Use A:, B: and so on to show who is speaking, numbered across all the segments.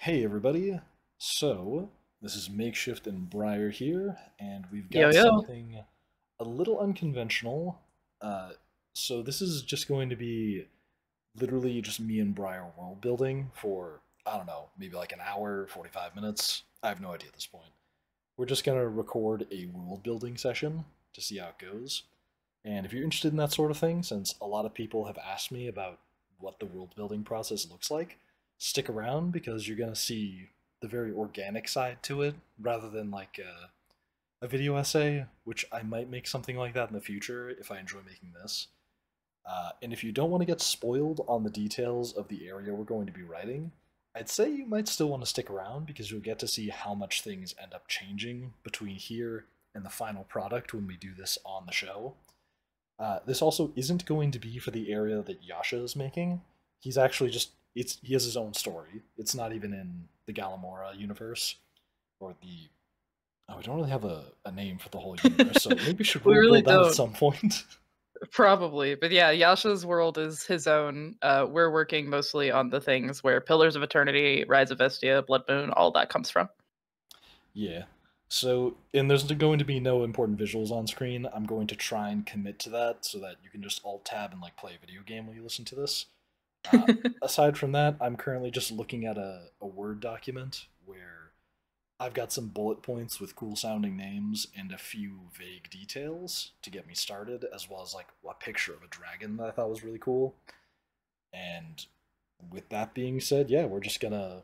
A: Hey everybody, so this is Makeshift and Briar here, and we've
B: Yo,
A: got
B: yo.
A: something a little unconventional. Uh, so this is just going to be literally just me and Briar world building for, I don't know, maybe like an hour, 45 minutes. I have no idea at this point. We're just going to record a world building session to see how it goes. And if you're interested in that sort of thing, since a lot of people have asked me about what the world building process looks like, stick around because you're going to see the very organic side to it rather than like a video essay, which I might make something like that in the future if I enjoy making this. And if you don't want to get spoiled on the details of the area we're going to be writing, I'd say you might still want to stick around because you'll get to see how much things end up changing between here and the final product when we do this on the show. This also isn't going to be for the area that Yasha is making. He's actually just he has his own story. It's not even in the Galamora universe or the we don't really have a name for the whole universe, so maybe we should
B: We
A: world
B: really
A: build that at
B: don't.
A: some point.
B: Probably. But yeah, Yasha's world is his own. We're working mostly on the things where Pillars of Eternity, Rise of Vestia, Blood Moon, all that comes from.
A: Yeah. So, and there's going to be no important visuals on screen. I'm going to try and commit to that so that you can just alt tab and like play a video game while you listen to this. Uh, Aside from that, I'm currently just looking at a Word document where I've got some bullet points with cool sounding names and a few vague details to get me started, as well as like a picture of a dragon that I thought was really cool. And with that being said, yeah, we're just gonna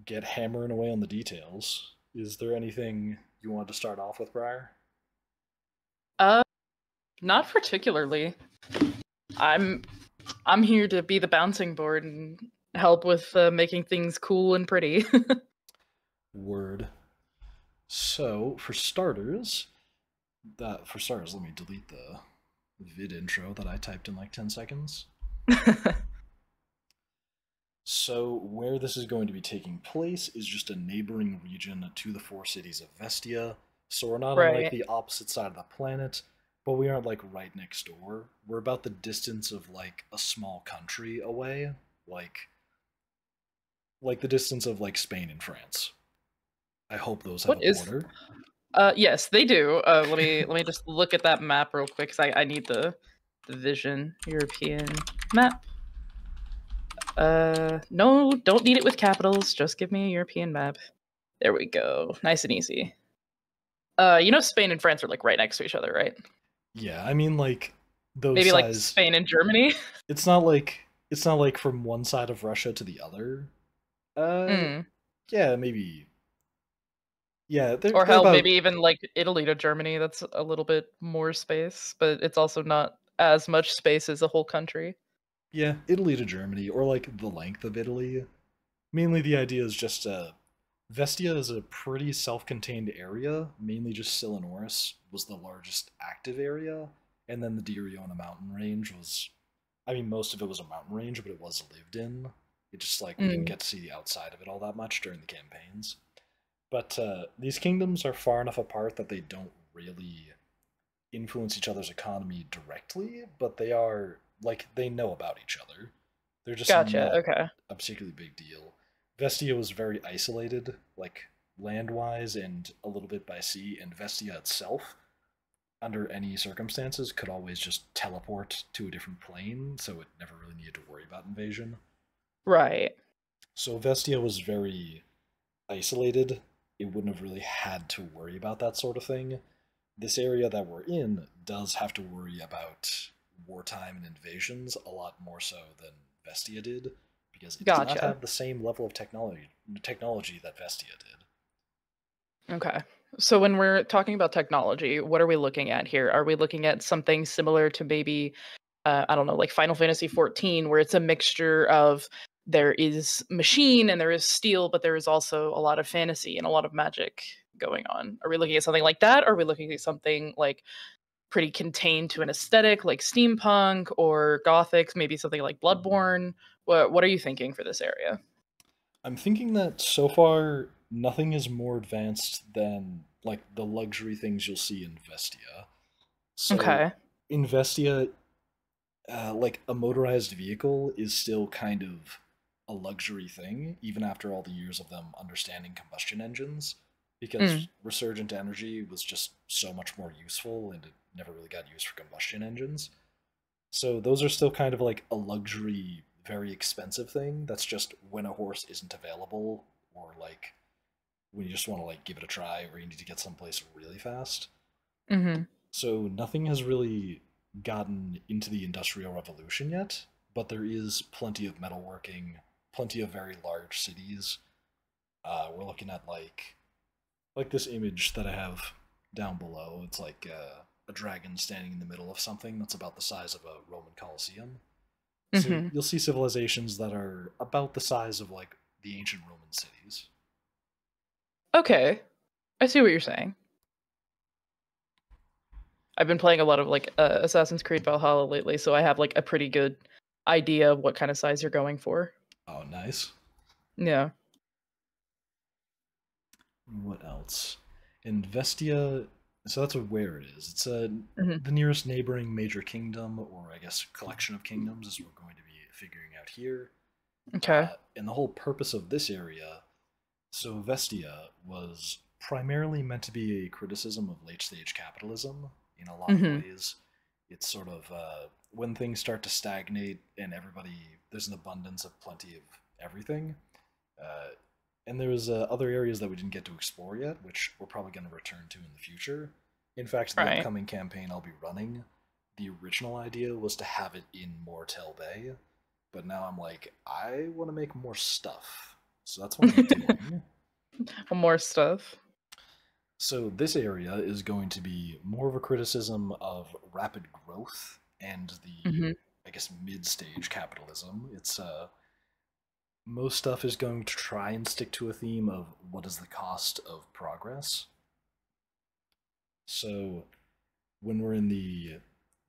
A: get hammering away on the details. Is there anything you want to start off with, Briar?
B: uh Not particularly. I'm I'm here to be the bouncing board and help with making things cool and pretty.
A: Word. So, let me delete the vid intro that I typed in like 10 seconds. So, where this is going to be taking place is just a neighboring region to the four cities of Vestia. So, we're not on like
B: Right.
A: the opposite side of the planet, but we aren't like right next door. We're about the distance of like a small country away, like the distance of like Spain and France. I hope those have
B: What
A: a
B: is
A: border.
B: Yes, they do. Let me just look at that map real quick cuz I need the vision European map. No, don't need it with capitals. Just give me a European map. There we go. Nice and easy. Spain and France are like right next to each other, right?
A: Yeah, I mean like those
B: Maybe like
A: size.
B: Spain and Germany.
A: It's not like from one side of Russia to the other. Uh,
B: Mm.
A: yeah, maybe. Yeah, they're
B: Or
A: they're
B: hell,
A: about
B: maybe even like Italy to Germany. That's a little bit more space, but it's also not as much space as a whole country.
A: yeah, Italy to Germany, or like the length of Italy. Mainly, the idea is just Vestia is a pretty self-contained area. Mainly, just Silanoris was the largest active area, and then the Diriona mountain range was. I mean, most of it was a mountain range, but it was lived in. It just like we didn't
B: Mm.
A: get to see the outside of it all that much during the campaigns. But these kingdoms are far enough apart that they don't really influence each other's economy directly, but they are like they know about each other. They're just
B: Gotcha.
A: not
B: Okay.
A: a particularly big deal. Vestia was very isolated, like land wise and a little bit by sea, and Vestia itself, under any circumstances, could always just teleport to a different plane, so it never really needed to worry about invasion.
B: Right.
A: So Vestia was very isolated. It wouldn't have really had to worry about that sort of thing. This area that we're in does have to worry about wartime and invasions a lot more so than Vestia did, because it does not
B: Gotcha.
A: have the same level of technology that Vestia did.
B: Okay. So when we're talking about technology, what are we looking at here? Are we looking at something similar to maybe I don't know, like Final Fantasy 14, where it's a mixture of there is machine and there is steel, but there is also a lot of fantasy and a lot of magic going on. Are we looking at something like that? Or are we looking at something like pretty contained to an aesthetic like steampunk or gothic, maybe something like Bloodborne? What are you thinking for this area?
A: I'm thinking that so far nothing is more advanced than like the luxury things you'll see in Vestia. So
B: Okay.
A: in Vestia, like a motorized vehicle is still kind of a luxury thing, even after all the years of them understanding combustion engines, because
B: Mm.
A: resurgent energy was just so much more useful and it never really got used for combustion engines. So those are still kind of like a luxury, very expensive thing. That's just when a horse isn't available, or like when you just want to like give it a try, or you need to get someplace really fast.
B: Mm-hmm.
A: So nothing has really gotten into the Industrial Revolution yet, but there is plenty of metalworking, plenty of very large cities. We're looking at like this image that I have down below. It's like a dragon standing in the middle of something that's about the size of a Roman Colosseum. So
B: Mm-hmm.
A: you'll see civilizations that are about the size of like the ancient Roman cities.
B: Okay, I see what you're saying. I've been playing a lot of like Assassin's Creed Valhalla lately, so I have like a pretty good idea of what kind of size you're going for.
A: Oh, nice.
B: Yeah.
A: What else? Investia. So that's where it is. It's
B: Hmm.
A: the nearest neighboring major kingdom, or I guess collection of kingdoms, as we're going to be figuring out here.
B: Okay.
A: And the whole purpose of this area, so Vestia was primarily meant to be a criticism of late stage capitalism in a lot of
B: Hmm.
A: ways. It's sort of when things start to stagnate and there's an abundance of plenty of everything. Uh, and there's other areas that we didn't get to explore yet, which we're probably going to return to in the future. In fact, the
B: Right.
A: upcoming campaign I'll be running, the original idea was to have it in Mortel Bay, but now I'm like, I want to make more stuff. So that's what I'm doing.
B: More stuff.
A: So this area is going to be more of a criticism of rapid growth and the,
B: Hmm.
A: I guess, mid-stage capitalism. It's most stuff is going to try and stick to a theme of what is the cost of progress. So when we're in the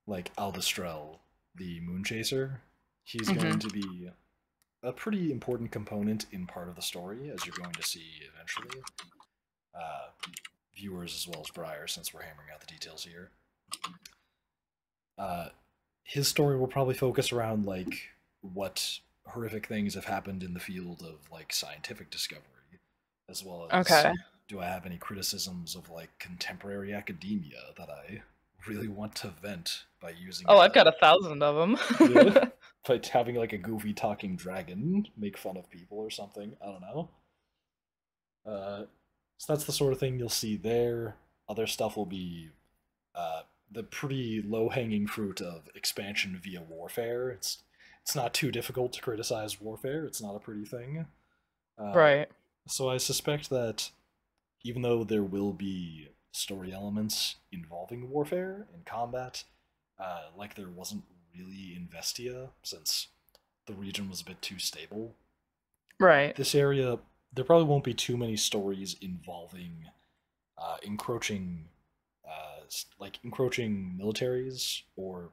A: like Aldestrel, the Moon Chaser, he's
B: Hmm.
A: going to be a pretty important component in part of the story, as you're going to see eventually. Uh, Viewers as well as Briar, since we're hammering out the details here. Uh, his story will probably focus around like what horrific things have happened in the field of like scientific discovery, as well as
B: Okay.
A: do I have any criticisms of like contemporary academia that I really want to vent by using
B: Oh, I've got 1,000 of them.
A: yeah, by having like a goofy talking dragon make fun of people or something. I don't know. Uh, so that's the sort of thing you'll see there. Other stuff will be uh, the pretty low hanging fruit of expansion via warfare. It's not too difficult to criticize warfare. It's not a pretty thing. Uh,
B: Right.
A: so I suspect that even though there will be story elements involving warfare and combat, like there wasn't really in Vestia, since the region was a bit too stable.
B: Right.
A: This area, there probably won't be too many stories involving encroaching, like encroaching militaries, or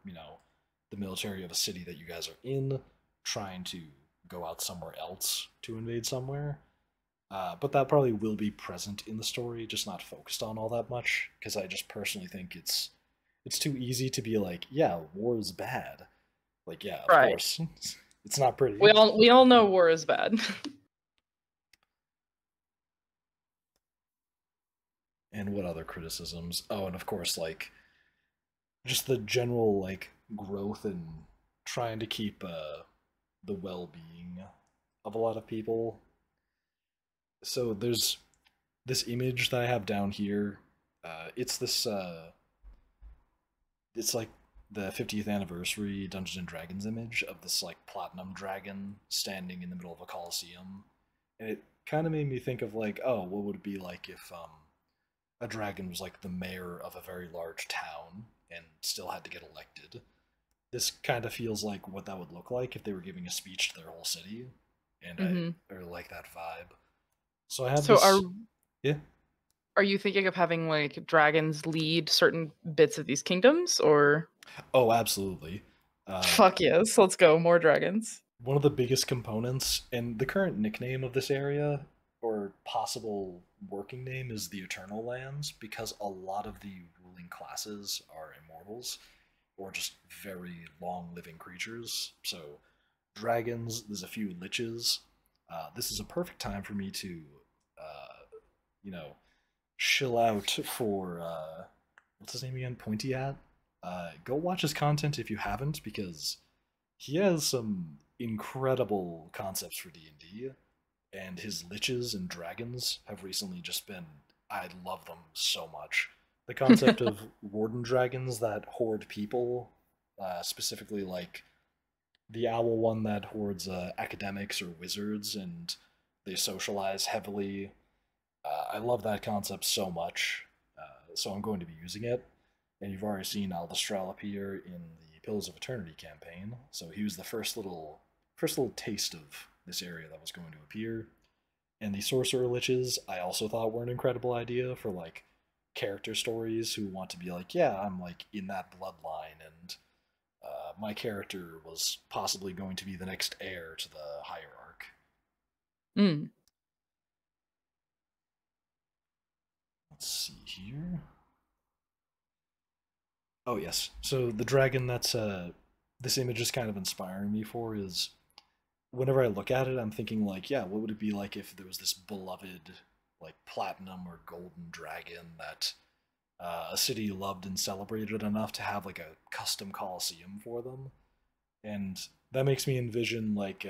A: the military of a city that you guys are in, trying to go out somewhere else to invade somewhere. But that probably will be present in the story, just not focused on all that much, because I just personally think it's too easy to be like, yeah, war is bad. Like, yeah, of
B: Right.
A: course, it's not pretty.
B: We all know war is bad.
A: And what other criticisms? Oh, and of course, like just the general like growth and trying to keep the well-being of a lot of people. So there's this image that I have down here. It's this. It's like the 50th anniversary Dungeons and Dragons image of this like platinum dragon standing in the middle of a coliseum, and it kind of made me think of like, oh, what would it be like if a dragon was like the mayor of a very large town and still had to get elected. This kind of feels like what that would look like if they were giving a speech to their whole city, and
B: Hmm.
A: I really like that vibe. So I have
B: So
A: this, yeah.
B: are you thinking of having like dragons lead certain bits of these kingdoms, or
A: Oh, absolutely. Uh,
B: fuck yes, let's go more dragons.
A: One of the biggest components, and the current nickname of this area, or possible working name, is the Eternal Lands, because a lot of the ruling classes are immortals, or just very long living creatures. So, dragons, there's a few liches, this is a perfect time for me to, you know, chill out for what's his name again? Pointy Hat. Go watch his content if you haven't, because he has some incredible concepts for D&D, and his liches and dragons have recently just been. I love them so much. The concept of warden dragons that hoard people, specifically like the owl one that hoards academics or wizards, and they socialize heavily. I love that concept so much, so I'm going to be using it. And you've already seen Aldestrel appear in the Pillars of Eternity campaign, so he was the first little taste of this area that was going to appear. And the Sorcerer Liches, I also thought were an incredible idea for like character stories who want to be like, yeah, I'm like in that bloodline, and my character was possibly going to be the next heir to the hierarch.
B: Mm.
A: Let's see here. Oh yes. So the dragon that's this image is kind of inspiring me for is whenever I look at it, I'm thinking like, yeah, what would it be like if there was this beloved like platinum or golden dragon that a city loved and celebrated enough to have like a custom coliseum for them, and that makes me envision like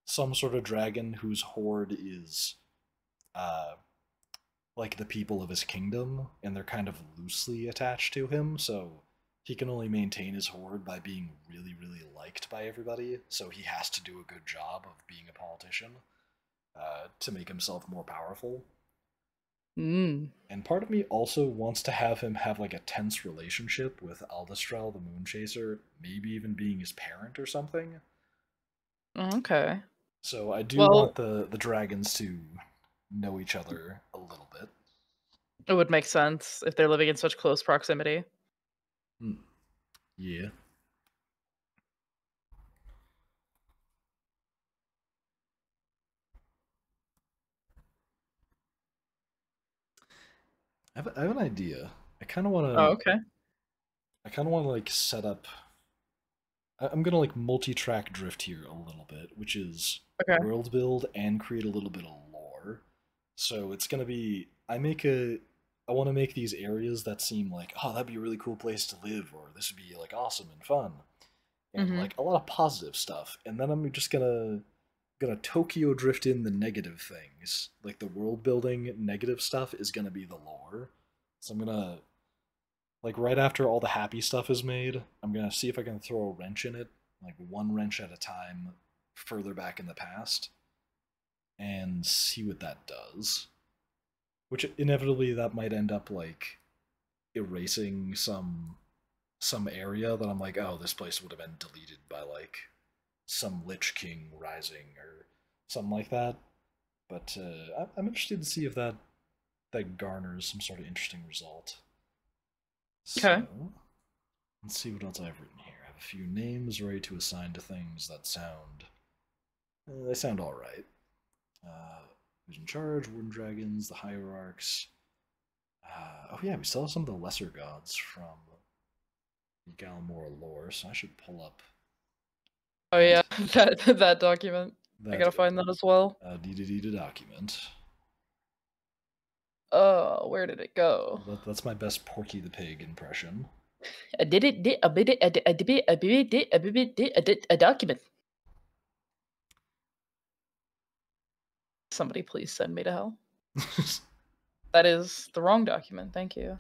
A: some sort of dragon whose horde is uh, like the people of his kingdom, and they're kind of loosely attached to him, so he can only maintain his horde by being really, really liked by everybody. So he has to do a good job of being a politician to make himself more powerful.
B: Mm.
A: And part of me also wants to have him have like a tense relationship with Aldestrel, the Moon Chaser, maybe even being his parent or something.
B: Okay.
A: So I do want
B: Well,
A: the dragons to know each other a little bit.
B: it would make sense if they're living in such close proximity.
A: Hmm. Yeah. I have an idea. I kind of want
B: Oh,
A: to.
B: okay.
A: I kind of want to like set up. I'm gonna like multi-track drift here a little bit, which is
B: Okay.
A: world build and create a little bit of lore. So it's gonna be. I want to make these areas that seem like, oh, that'd be a really cool place to live, or this would be like awesome and fun, and
B: Mm-hmm.
A: like a lot of positive stuff. And then I'm just gonna Tokyo drift in the negative things, like the world building negative stuff is gonna be the lore. So I'm gonna like right after all the happy stuff is made, I'm gonna see if I can throw a wrench in it, like one wrench at a time, further back in the past, and see what that does. Which inevitably that might end up like erasing some area that I'm like, oh, this place would have been deleted by like some Lich King rising or something like that. But I'm interested to see if that garners some sort of interesting result.
B: Okay.
A: So let's see what else I've written here. I have a few names ready to assign to things that sound they sound all right. Who's in charge? Warden dragons, the hierarchs. Oh yeah, we still have some of the lesser gods from the Galamora lore, so I should pull up
B: Oh
A: that
B: yeah, that document. I
A: that
B: gotta find that as well.
A: DDD document.
B: Oh, where did it go?
A: That's my best Porky the Pig impression.
B: I did it. Did a bit. I did. I did. I did. I did. I did a document. Somebody please send me to hell. That is the wrong document. Thank you.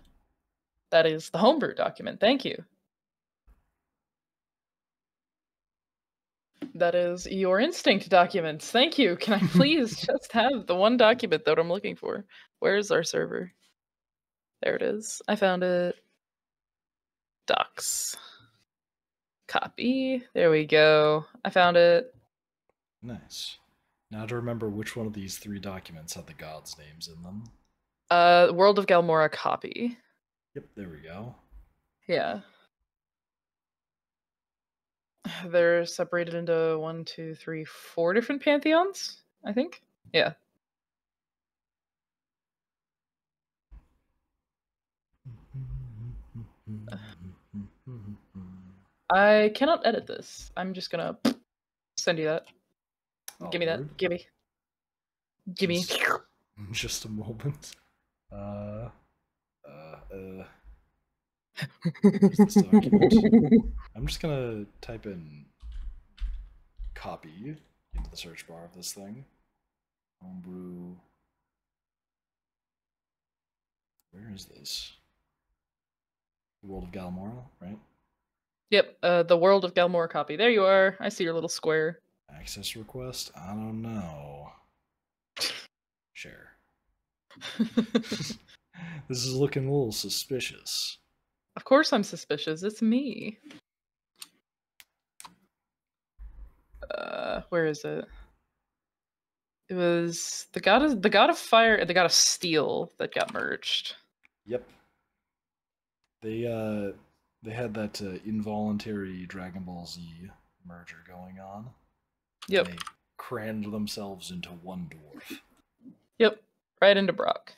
B: That is the homebrew document. Thank you. That is your instinct documents. Thank you. Can I please just have the one document that I'm looking for? Where is our server? There it is. I found it. Docs. Copy. There we go. I found it.
A: Nice. Now to remember which one of these three documents had the gods' names in them.
B: World of Galamora copy.
A: Yep, there we go.
B: Yeah. They're separated into 1, 2, 3, 4 different pantheons, I think. Yeah. I cannot edit this. I'm just gonna send you that.
A: Oh,
B: Give me that.
A: word?
B: Gimme. Gimme.
A: Just a moment. Uh, uh, Where's this document? I'm just gonna type in copy into the search bar of this thing. Homebrew. Where is this? The World of Galamora, right?
B: Yep, the World of Galamora copy. There you are. I see your little square.
A: Access request? I don't know. Share. This is looking a little suspicious.
B: Of course I'm suspicious. It's me. Where is it? It was the god of fire and the god of steel that got merged.
A: Yep. They had that involuntary Dragon Ball Z merger going on.
B: Yep.
A: They crammed themselves into one dwarf.
B: Yep. Right into Brock.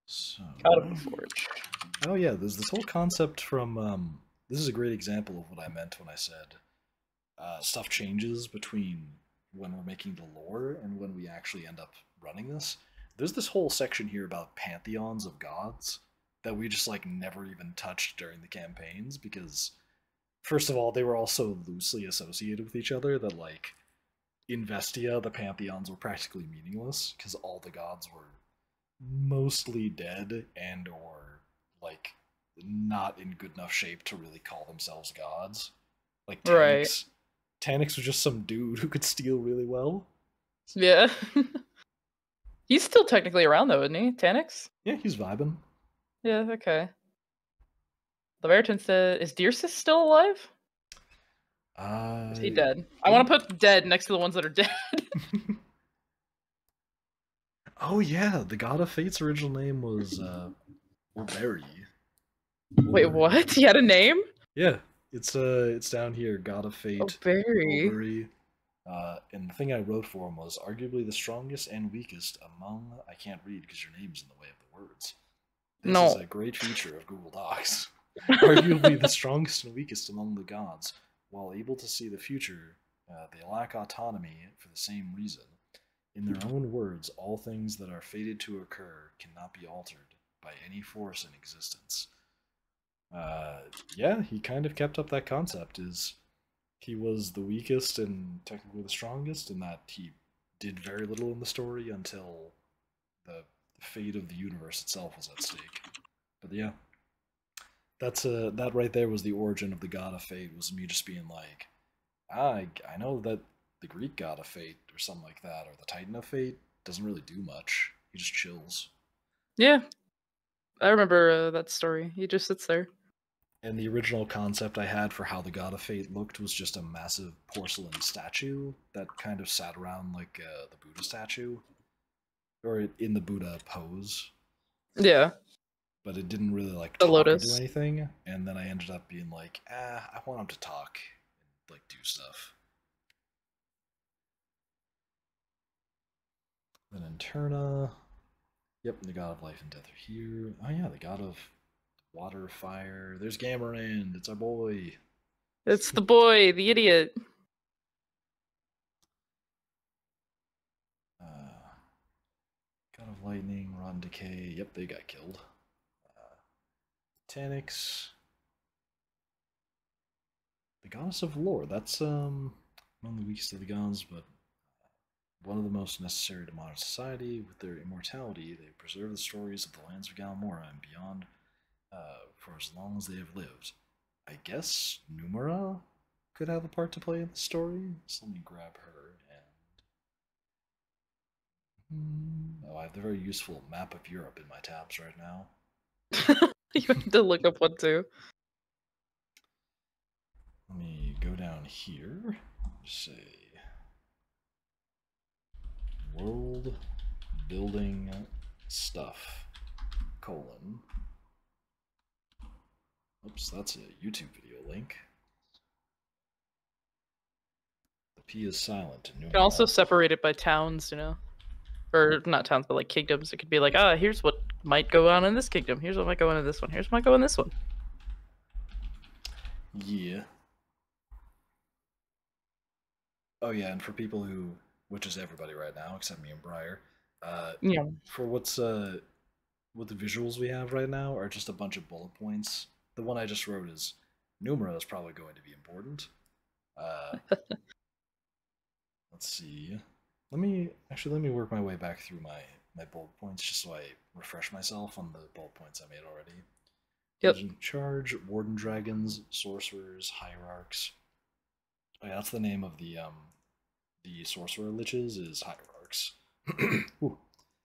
A: So,
B: God of the Forge.
A: oh yeah, there's this whole concept from this is a great example of what I meant when I said stuff changes between when we're making the lore and when we actually end up running this. There's this whole section here about pantheons of gods that we just like never even touched during the campaigns because first of all, they were all so loosely associated with each other that like in Vestia the pantheons were practically meaningless because all the gods were mostly dead and or like not in good enough shape to really call themselves gods. Like Tanix, Tanix was just some dude who could steal really well.
B: Yeah. He's still technically around though, isn't he? Tanix?
A: Yeah, he's vibing.
B: Yeah, okay. Leviathan said, is Deersis still alive? Is he dead? I want to put dead next to the ones that are dead.
A: Oh yeah, the God of Fate's original name was Orberry.
B: Wait, what? He had a name?
A: Yeah, it's down here. God of Fate.
B: Orberry.
A: And the thing I wrote for him was arguably the strongest and weakest among. I can't read because your name's in the way of the words. This is a great feature of Google Docs. Arguably the strongest and weakest among the gods, while able to see the future, they lack autonomy for the same reason. In their own words, all things that are fated to occur cannot be altered by any force in existence. Yeah, he kind of kept up that concept. Is he was the weakest and technically the strongest, in that he did very little in the story until the fate of the universe itself was at stake. But yeah, that right there was the origin of the God of Fate. Was me just being like, I know that the Greek God of Fate or something like that, or the Titan of Fate, doesn't really do much. He just chills.
B: Yeah, I remember that story. He just sits there.
A: And the original concept I had for how the God of Fate looked was just a massive porcelain statue that kind of sat around like the Buddha statue, or in the Buddha pose.
B: Yeah.
A: But it didn't really like
B: the
A: talk
B: lotus.
A: or do anything. And then I ended up being like, I want him to talk and like do stuff. Then Interna. Yep, the God of Life and Death are here. Oh yeah, the God of Water, Fire. There's Gamarand. It's our boy.
B: It's the boy, the idiot.
A: God of Lightning, Rod and Decay. Yep, they got killed. Tanix. The Goddess of Lore. That's among the weakest of the gods, but one of the most necessary to modern society. With their immortality, they preserve the stories of the lands of Galamora and beyond for as long as they have lived. I guess Numera could have a part to play in the story. So let me grab her and... Oh, I have the very useful map of Europe in my tabs right now.
B: You have to look up one too.
A: Let me go down here. Say world building stuff, colon. Oops, that's a YouTube video link. The P is silent.
B: You can also separate it by towns, you know? Or not towns, but like kingdoms. It could be like, here's what might go on in this kingdom. Here's what might go into this one. Here's what might go in this one.
A: Yeah. Oh yeah, and for people who, which is everybody right now except me and Briar, uh,
B: Yeah.
A: for what the visuals we have right now are just a bunch of bullet points. The one I just wrote is numero is probably going to be important. Uh, let's see. Let me work my way back through my bullet points just so I refresh myself on the bullet points I made already.
B: Yep.
A: Legion Charge, Warden Dragons, Sorcerers, Hierarchs. Oh, yeah, that's the name of the Sorcerer Liches is Hierarchs. Ooh,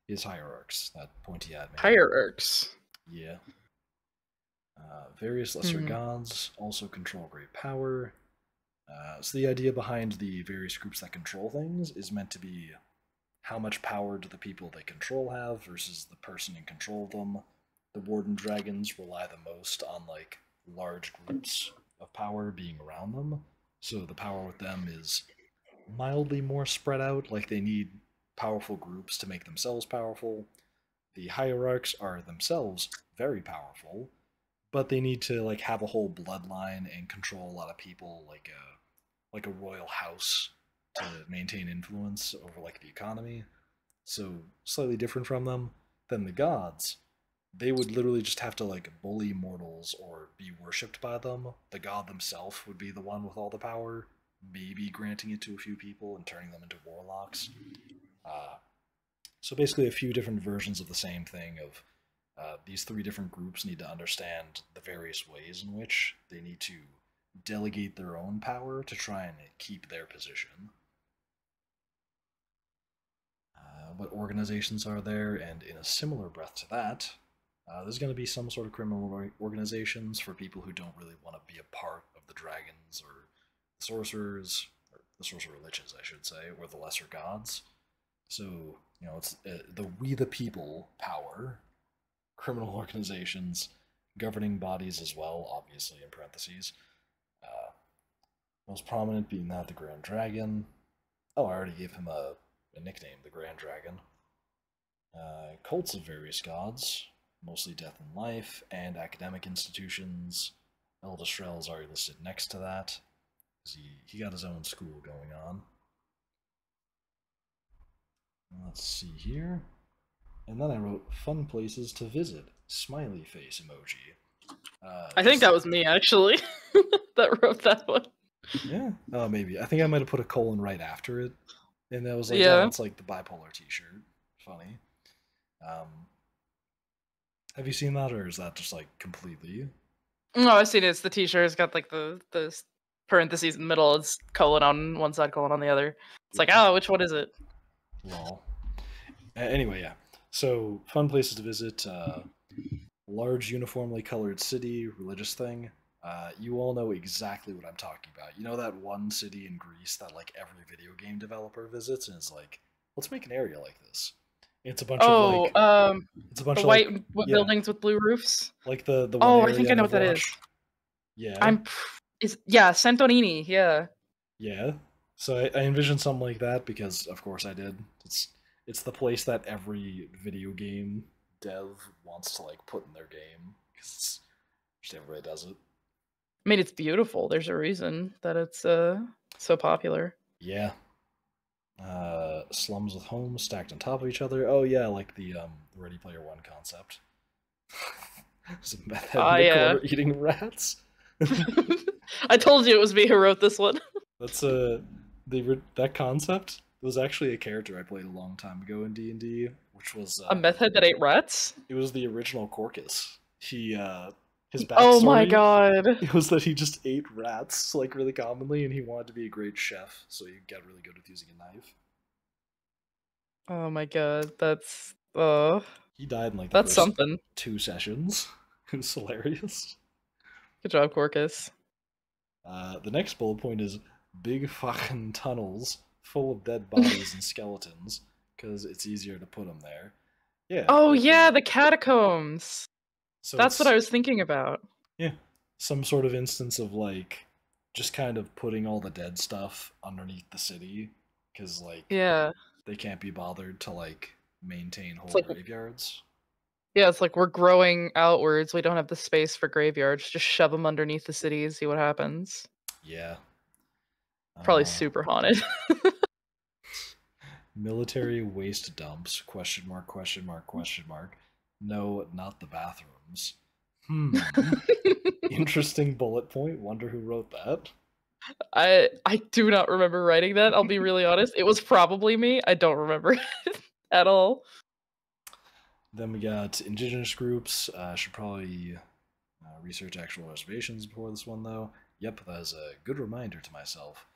A: is Hierarchs, that pointy at me.
B: Hierarchs.
A: Yeah. Various lesser
B: Hmm.
A: gods also control great power. So the idea behind the various groups that control things is meant to be how much power do the people they control have versus the person in control of them. The Warden Dragons rely the most on like large groups of power being around them. So the power with them is mildly more spread out, like they need powerful groups to make themselves powerful. The hierarchs are themselves very powerful, but they need to like have a whole bloodline and control a lot of people like a royal house to maintain influence over like the economy. So slightly different from them than the gods. They would literally just have to like bully mortals or be worshipped by them. The god themselves would be the one with all the power, maybe granting it to a few people and turning them into warlocks. Uh, so basically, a few different versions of the same thing. Of these three different groups need to understand the various ways in which they need to delegate their own power to try and keep their position. What organizations are there, and in a similar breath to that, there's going to be some sort of criminal organizations for people who don't really want to be a part of the dragons or the sorcerers, or the sorcerer liches, I should say, or the lesser gods. So, you know, it's the we the people power, criminal organizations, governing bodies as well, obviously, in parentheses. Uh, Most prominent being that the Grand Dragon. Oh, I already gave him a nickname, the Grand Dragon. Cults of various gods, mostly death and life, and academic institutions. Eldestrel's already listed next to that, because he got his own school going on. Let's see here. And then I wrote fun places to visit, smiley face emoji.
B: I think
A: This,
B: that was me actually that wrote that one.
A: yeah, oh, maybe. I think I might have put a colon right after it. And I was like, oh,
B: Yeah.
A: it's like the bipolar t shirt. Funny. Um, have you seen that, or is that just like completely?
B: No, I've seen it. It's the T-shirt. It's got like the parentheses in the middle. It's colon on one side, colon on the other. It's like,
A: Yeah.
B: oh, which one is it?
A: Lol. Anyway, yeah. So, fun places to visit. Large, uniformly colored city, religious thing. You all know exactly what I'm talking about. You know that one city in Greece that like every video game developer visits and is like, let's make an area like this. It's a bunch of
B: Oh,
A: like, it's a bunch
B: the
A: of like, yeah,
B: buildings with blue roofs.
A: like the one
B: Oh, I
A: area
B: think I
A: in
B: know what that is.
A: Overwatch. Yeah,
B: I'm is yeah, Santorini. Yeah.
A: yeah. So I envisioned something like that because, of course, I did. It's the place that every video game dev wants to like put in their game because just everybody does it.
B: I mean, it's beautiful. There's a reason that it's so popular.
A: Yeah. Slums with homes stacked on top of each other. Oh yeah, like the Ready Player One concept. There's a meth head in
B: Ah,
A: the
B: yeah.
A: corner eating rats.
B: I told you it was me who wrote this one.
A: That's that concept was actually a character I played a long time ago in D&D, which was
B: A meth head that ate rats?
A: it was the original Corcus. He his
B: Oh my
A: backstory
B: god.
A: it was that he just ate rats like really commonly, and he wanted to be a great chef, so he got really good with using a knife.
B: Oh my god.
A: He died in like the
B: That's
A: first
B: something.
A: 2 sessions. It was hilarious.
B: Good job, Corcus.
A: The next bullet point is big fucking tunnels full of dead bodies and skeletons because it's easier to put them there. Yeah,
B: Oh
A: like
B: yeah, the catacombs.
A: so
B: That's what
A: it's
B: I was thinking about.
A: yeah, some sort of instance of like just kind of putting all the dead stuff underneath the city because like
B: Yeah.
A: they can't be bothered to like maintain
B: It's
A: whole
B: like
A: graveyards.
B: yeah, it's like we're growing outwards. We don't have the space for graveyards. Just shove them underneath the city and see what happens.
A: Yeah.
B: Probably
A: Uh,
B: super haunted.
A: Military waste dumps? Question mark, question mark, question mark. No, not the bathrooms. Hmm. Interesting bullet point. Wonder who wrote that.
B: I do not remember writing that. I'll be really honest. It was probably me. I don't remember it at all.
A: Then we got indigenous groups. Should probably research actual reservations before this one, though. Yep, that is a good reminder to myself.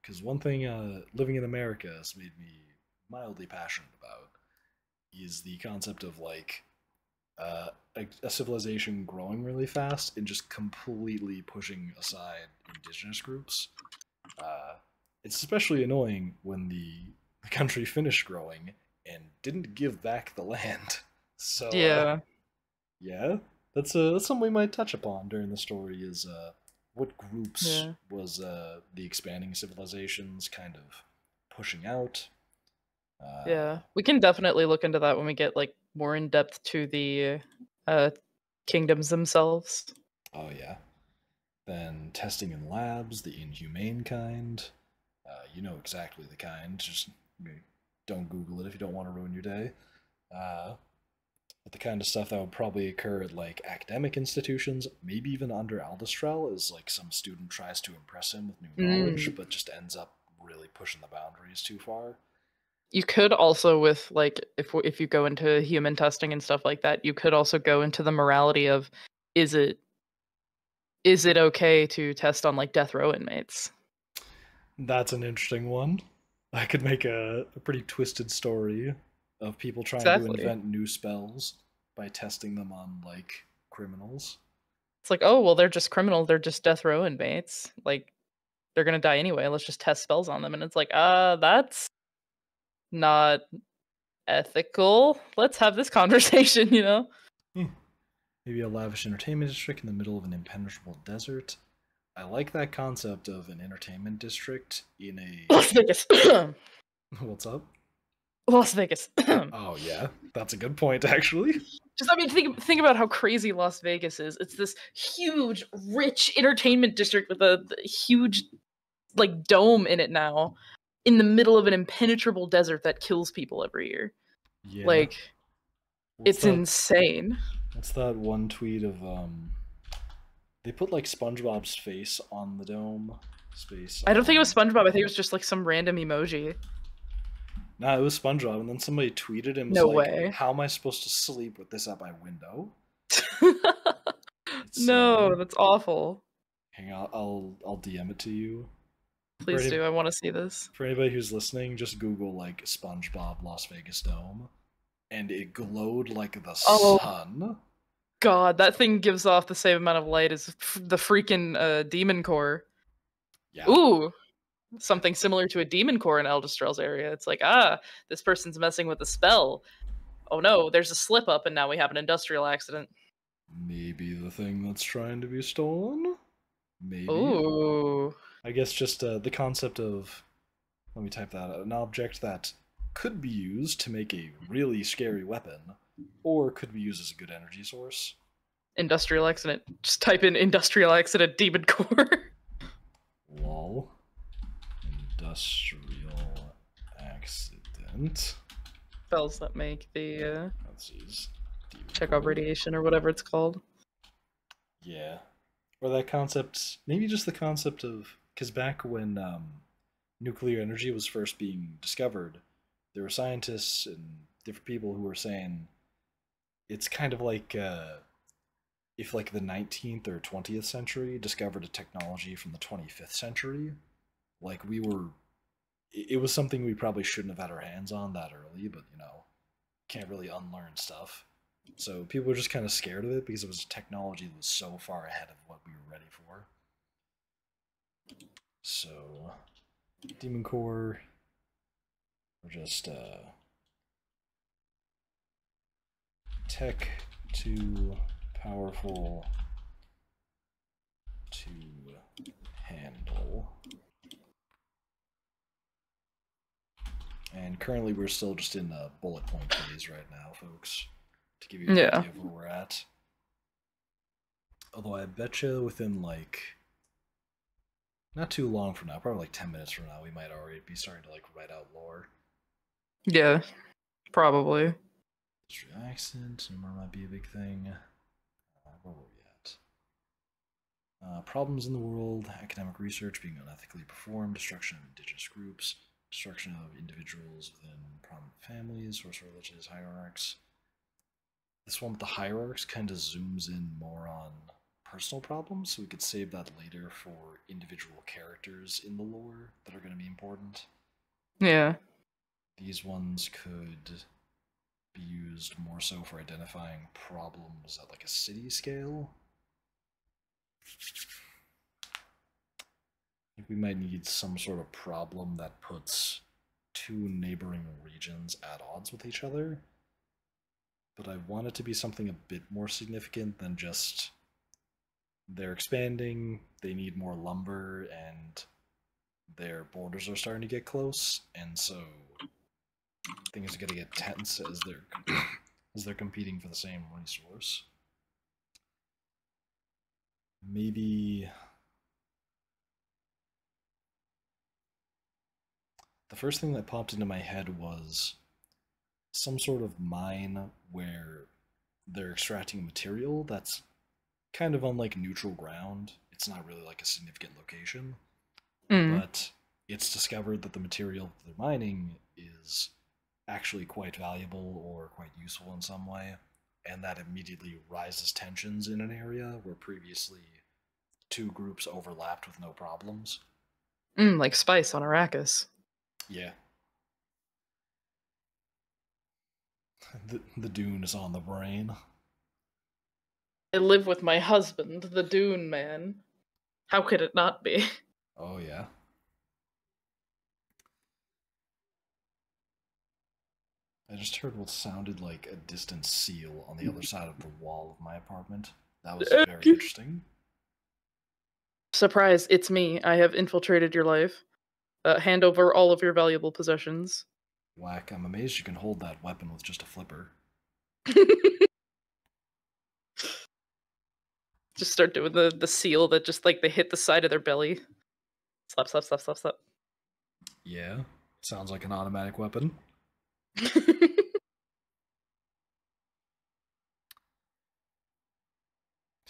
A: Because one thing living in America has made me mildly passionate about is the concept of like a civilization growing really fast and just completely pushing aside indigenous groups. Uh, it's especially annoying when the country finished growing and didn't give back the land. So
B: Yeah.
A: yeah, that's something we might touch upon during the story. Is what groups
B: Yeah.
A: was the expanding civilizations kind of pushing out? Uh,
B: Yeah. We can definitely look into that when we get like more in depth to the uh kingdoms themselves.
A: oh yeah. Then testing in labs, the inhumane kind. You know exactly the kind. Just don't Google it if you don't want to ruin your day. Uh, but the kind of stuff that would probably occur at like academic institutions, maybe even under Aldistrel, is like some student tries to impress him with new
B: Mm.
A: knowledge, but just ends up really pushing the boundaries too far.
B: You could also with like if you go into human testing and stuff like that, you could also go into the morality of is it is it okay to test on like death row inmates?
A: That's an interesting one. I could make a pretty twisted story of people trying to
B: Exactly.
A: invent new spells by testing them on like criminals.
B: It's like, oh well, they're just criminals. They're just death row inmates. Like they're gonna die anyway. Let's just test spells on them. And it's like, that's not ethical. Let's have this conversation. You know.
A: Hmm. Maybe a lavish entertainment district in the middle of an impenetrable desert. I like that concept of an entertainment district in a.
B: Las Vegas.
A: What's up?
B: Las Vegas.
A: Oh yeah, that's a good point actually.
B: Just I mean, think about how crazy Las Vegas is. It's this huge, rich entertainment district with a huge like dome in it now, in the middle of an impenetrable desert that kills people every year.
A: Yeah.
B: Like
A: What's
B: it's
A: that?
B: insane.
A: What's that one tweet of They put like SpongeBob's face on the dome. Space
B: I don't think it was
A: on.
B: SpongeBob. I think it was just like some random emoji.
A: Nah, it was SpongeBob, and then somebody tweeted and was
B: No
A: like,
B: way.
A: "How am I supposed to sleep with this at my window?" It's
B: No, that's awful.
A: hang on, I'll DM it to you. For
B: Please
A: any
B: do. I want to see this.
A: for anybody who's listening, just Google like SpongeBob Las Vegas Dome, and it glowed like the
B: Oh
A: sun.
B: God, that thing gives off the same amount of light as the freaking demon core.
A: Yeah,
B: Ooh, something similar to a demon core in Eldestrel's area. It's like, this person's messing with a spell. Oh no, there's a slip up and now we have an industrial accident.
A: maybe the thing that's trying to be stolen. Maybe.
B: Ooh.
A: I guess just the concept of, let me type that out, an object that could be used to make a really scary weapon, or could be used as a good energy source.
B: Industrial accident. Just type in industrial accident demon core.
A: Lol. Industrial accident.
B: Spells that make the
A: Parentheses.
B: Chekhov radiation or whatever it's called.
A: Yeah. Or that concept, maybe just the concept of, because back when nuclear energy was first being discovered, there were scientists and different people who were saying it's kind of like if like the 19th or 20th century discovered a technology from the 25th century, like we were, it was something we probably shouldn't have had our hands on that early, but can't really unlearn stuff. So people were just kind of scared of it because it was technology that was so far ahead of what we were ready for. So, Demon Core, or just tech too powerful to handle. And currently we're still just in the bullet point phase right now, folks, to give you an idea of where we're at. Although I bet you within like Not too long from now, probably like 10 minutes from now, we might already be starting to like write out lore.
B: Yeah, probably.
A: History accent, humor might be a big thing. Where were we at? Problems in the world, academic research being unethically performed, destruction of indigenous groups, destruction of individuals within prominent families, source religious hierarchs. This one with the hierarchs kind of zooms in more on personal problems, so we could save that later for individual characters in the lore that are going to be important.
B: Yeah.
A: These ones could be used more so for identifying problems at like a city scale. I think we might need some sort of problem that puts two neighboring regions at odds with each other. But I want it to be something a bit more significant than just they're expanding, they need more lumber, and their borders are starting to get close, and so things are going to get tense as they're competing for the same resource. Maybe the first thing that popped into my head was some sort of mine where they're extracting material that's kind of on like neutral ground. It's not really like a significant location,
B: Mm.
A: but it's discovered that the material they're mining is actually quite valuable or quite useful in some way, and that immediately rises tensions in an area where previously two groups overlapped with no problems.
B: Like spice on Arrakis.
A: Yeah, the dune is on the brain.
B: I live with my husband, the Dune Man. How could it not be?
A: Oh yeah. I just heard what sounded like a distant seal on the other side of the wall of my apartment. That was very interesting.
B: Surprise, it's me. I have infiltrated your life. Hand over all of your valuable possessions.
A: Whack, I'm amazed you can hold that weapon with just a flipper.
B: Just start doing the seal that just like they hit the side of their belly. Slap, slap, slap, slap, slap.
A: Yeah, sounds like an automatic weapon.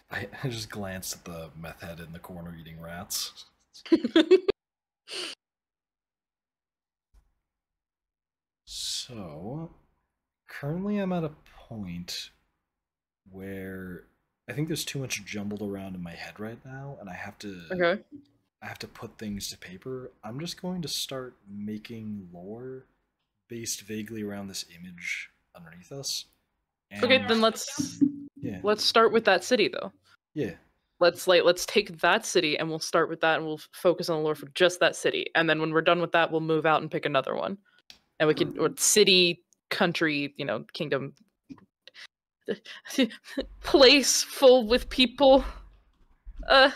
A: I just glanced at the meth head in the corner eating rats. So, currently I'm at a point where I think there's too much jumbled around in my head right now, and
B: Okay.
A: I have to put things to paper. I'm just going to start making lore based vaguely around this image underneath us.
B: Okay,
A: And
B: then let's
A: yeah,
B: let's start with that city though.
A: yeah,
B: Let's take that city and we'll start with that and we'll focus on the lore for just that city. And then when we're done with that, we'll move out and pick another one. And we can or city, country, kingdom, place full with people. Uh,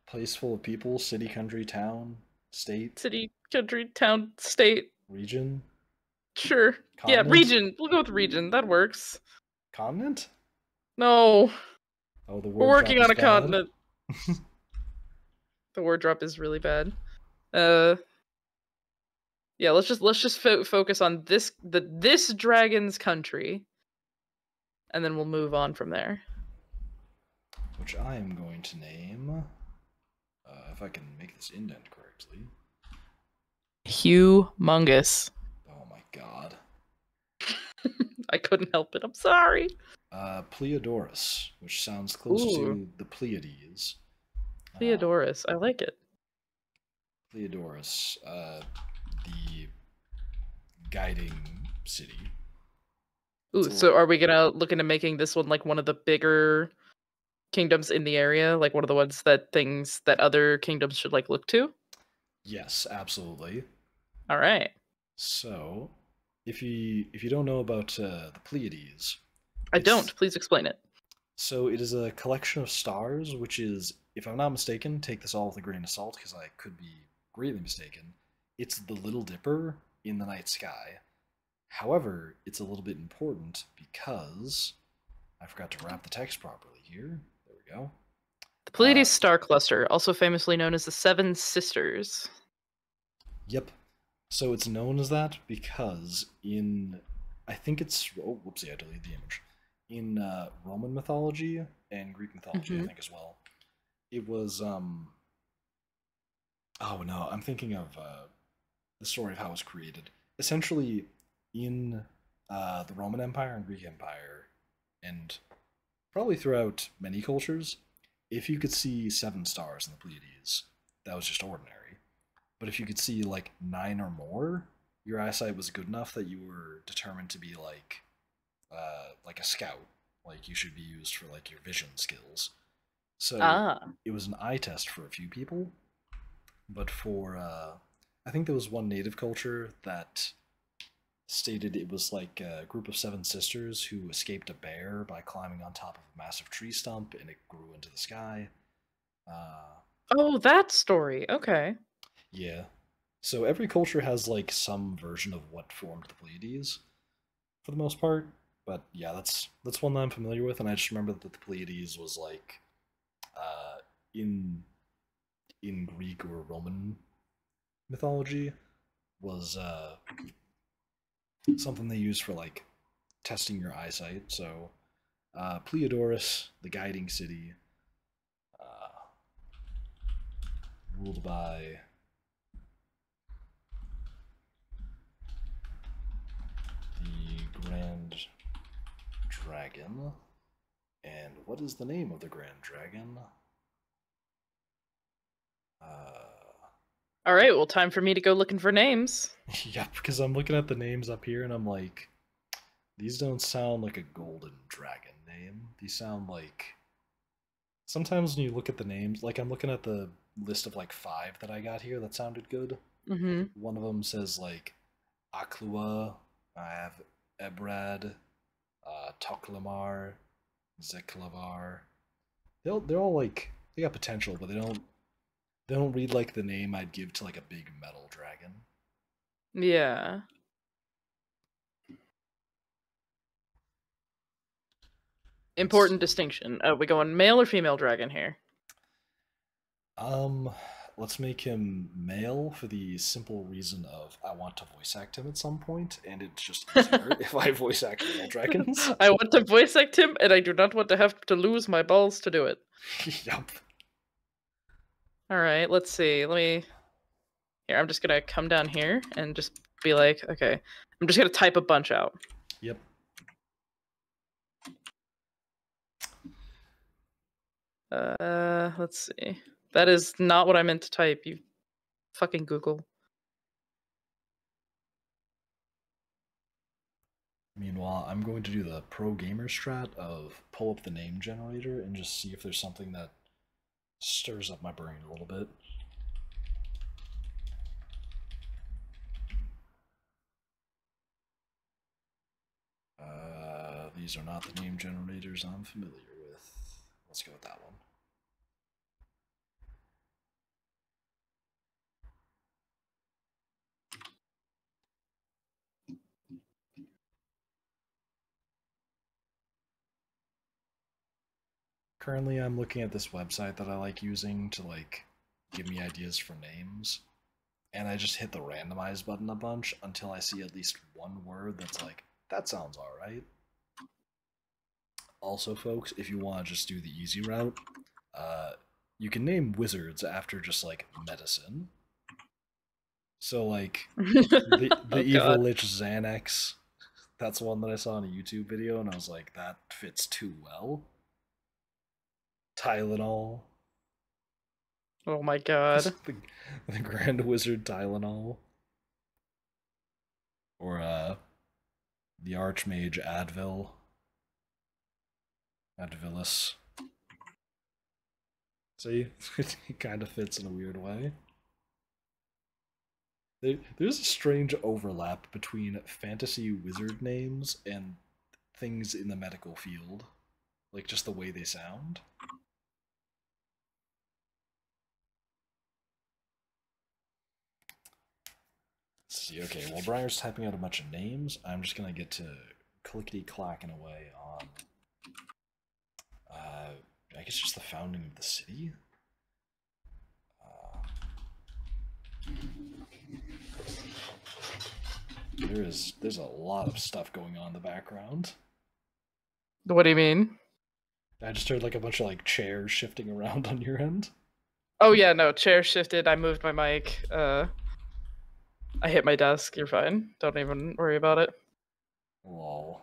A: place full of people, city, country, town, state,
B: city, country, town, state.
A: region,
B: Sure. Yeah,
A: continent,
B: region. We'll go with region. That works.
A: continent.
B: No,
A: Oh, the
B: we're
A: word drop
B: working
A: is
B: on a
A: bad.
B: continent. The word drop is really bad. Uh, yeah. Let's just focus on this dragon's country, and then we'll move on from there.
A: Which I am going to name, if I can make this indent correctly.
B: Humongous.
A: Oh my god.
B: I couldn't help it. I'm sorry.
A: Pleiodorus, which sounds close
B: Ooh,
A: to the Pleiades. Uh,
B: Theodorus. I like it.
A: Pleiodorus, the guiding city.
B: Ooh, so are we gonna look into making this one like one of the bigger kingdoms in the area, like one of the ones that other kingdoms should like look to?
A: Yes, absolutely.
B: All right.
A: So, if you don't know about the Pleiades,
B: I
A: it's
B: don't. Please explain it.
A: so it is a collection of stars, which is, if I'm not mistaken, take this all with a grain of salt because I could be greatly mistaken. It's the Little Dipper in the night sky. However, it's a little bit important because I forgot to wrap the text properly here. There we go.
B: Pleiades star cluster, also famously known as the Seven Sisters.
A: Yep. So it's known as that because I think it's, oh, whoopsie, I deleted the image. In Roman mythology and Greek mythology, I think as well, it was, oh no, I'm thinking of the story of how it was created. Essentially, in the Roman Empire and Greek Empire, and probably throughout many cultures, if you could see 7 stars in the Pleiades, that was just ordinary. But if you could see like 9 or more, your eyesight was good enough that you were determined to be like a scout. Like you should be used for like your vision skills. So it was an eye test for a few people, but for I think there was one native culture that stated it was like a group of 7 sisters who escaped a bear by climbing on top of a massive tree stump and it grew into the sky.
B: Oh, that story. Okay.
A: Yeah. So every culture has like some version of what formed the Pleiades, for the most part. But yeah, that's one that I'm familiar with, and I just remember that the Pleiades was like uh, in Greek or Roman mythology was something they used for like testing your eyesight. So Pleiodorus, the guiding city, uh, ruled by the Grand Dragon. And what is the name of the Grand Dragon?
B: All right, well, time for me to go looking for names.
A: Yeah, because I'm looking at the names up here and I'm like, these don't sound like a golden dragon name. These sound like. Sometimes when you look at the names, like I'm looking at the list of like 5 that I got here that sounded good. One of them says like Aklua, I have Ebrad, Toklamar, Zeklavar. They're all like they got potential, but they don't read like the name I'd give to like a big metal dragon.
B: Yeah. Important distinction. Are we going male or female dragon here?
A: Let's make him male for the simple reason of I want to voice act him at some point, and it's just easier if I voice act male dragons.
B: I want to voice act him, and I do not want to have to lose my balls to do it.
A: Yup.
B: All right, let's see. Let me. Here, I'm just gonna come down here and just be like, okay. I'm just gonna type a bunch out.
A: Yep.
B: Let's see. That is not what I meant to type, you fucking Google.
A: Meanwhile, I'm going to do the pro gamer strat of pull up the name generator and just see if there's something that stirs up my brain a little bit. These are not the name generators I'm familiar with. Let's go with that one. Currently, I'm looking at this website that I like using to like give me ideas for names, and I just hit the randomize button a bunch until I see at least one word that's like, that sounds alright. Also, folks, if you want to just do the easy route, you can name wizards after just like medicine. So, like, the evil lich Xanax, that's one that I saw in a YouTube video, and I was like, that fits too well. Tylenol.
B: Oh my god.
A: The Grand Wizard Tylenol. Or the Archmage Advil. Advilis. See? It kind of fits in a weird way. There's a strange overlap between fantasy wizard names and things in the medical field. Like, just the way they sound. Let's see, okay, while Briar's typing out a bunch of names, I'm just gonna get to clickety-clacking away on I guess just the founding of the city. There's a lot of stuff going on in the background.
B: What do you mean?
A: I just heard like a bunch of like chairs shifting around on your end.
B: Oh yeah, no, chair shifted. I moved my mic. I hit my desk. You're fine. Don't even worry about it.
A: Lol.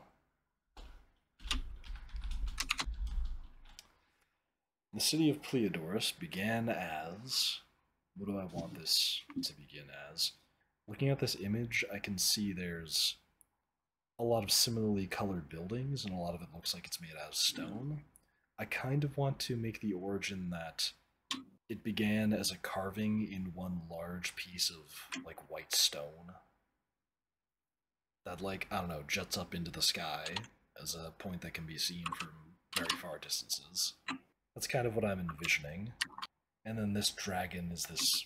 A: The city of Pleiadorus began as. What do I want this to begin as? Looking at this image, I can see there's a lot of similarly colored buildings, and a lot of it looks like it's made out of stone. I kind of want to make the origin that it began as a carving in one large piece of like white stone that, like, I don't know, juts up into the sky as a point that can be seen from very far distances. That's kind of what I'm envisioning. And then this dragon is this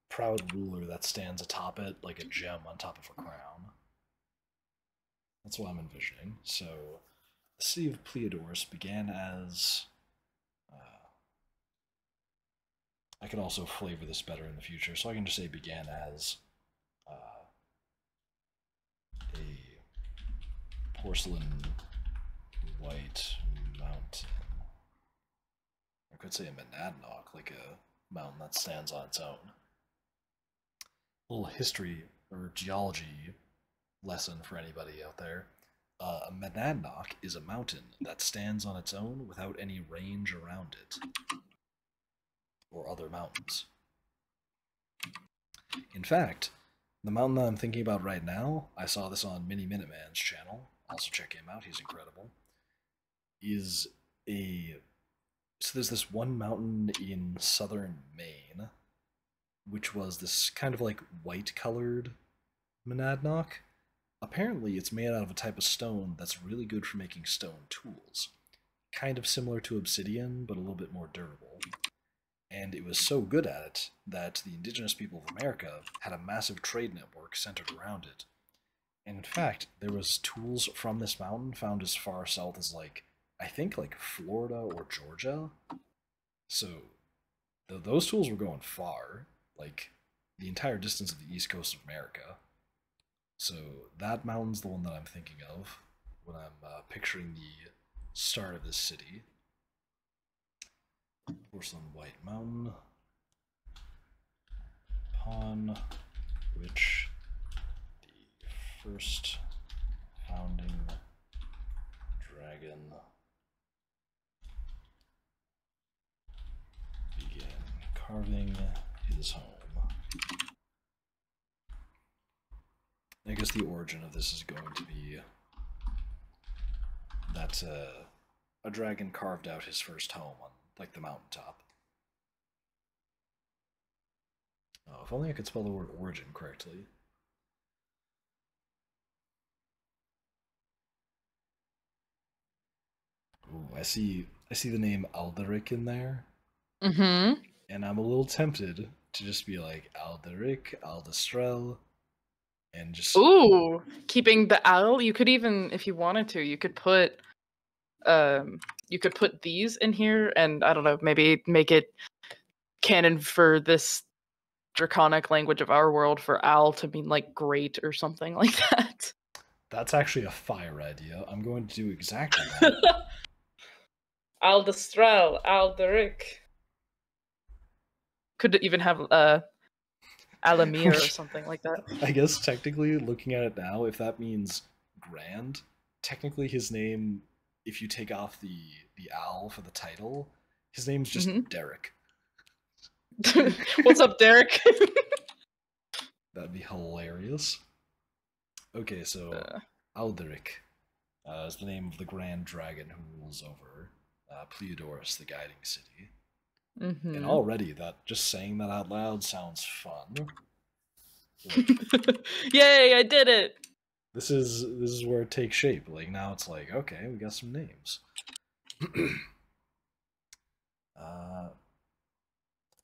A: proud ruler that stands atop it like a gem on top of a crown. That's what I'm envisioning. So, the city of Pleiadorus began as. I could also flavor this better in the future, so I can just say began as a porcelain white mountain. I could say a monadnock, like a mountain that stands on its own. A little history or geology lesson for anybody out there. A monadnock is a mountain that stands on its own without any range around it, or other mountains. In fact, the mountain that I'm thinking about right now, I saw this on Mini Minuteman's channel, also check him out, he's incredible, is a. So there's this one mountain in southern Maine, which was this kind of like white colored monadnock. Apparently, it's made out of a type of stone that's really good for making stone tools. Kind of similar to obsidian, but a little bit more durable. And it was so good at it that the indigenous people of America had a massive trade network centered around it. And in fact, there was tools from this mountain found as far south as like, I think like Florida or Georgia. So those tools were going far, like the entire distance of the east coast of America. So that mountain's the one that I'm thinking of when I'm picturing the start of this city. Porcelain White Mountain, upon which the first founding dragon began carving his home. I guess the origin of this is going to be that a dragon carved out his first home on like the mountaintop. Oh, if only I could spell the word origin correctly. Ooh, I see the name Alderic in there.
B: Mm-hmm.
A: And I'm a little tempted to just be like Alderic, Aldestrel, and just.
B: Ooh, keeping the owl. You could even, if you wanted to, you could put these in here, and I don't know, maybe make it canon for this draconic language of our world for owl to mean like great or something like that.
A: That's actually a fire idea. I'm going to do exactly that.
B: Aldestrel, Alderic. Could even have Alamir or something like that.
A: I guess technically, looking at it now, if that means grand, technically his name, if you take off the owl for the title, his name's just Derek.
B: What's up, Derek?
A: That'd be hilarious. Okay, so Alderic is the name of the grand dragon who rules over Pleiadorus, the guiding city. And already, that just saying that out loud sounds fun.
B: Yay! I did it.
A: This is where it takes shape. Like now, it's like, okay, we got some names. I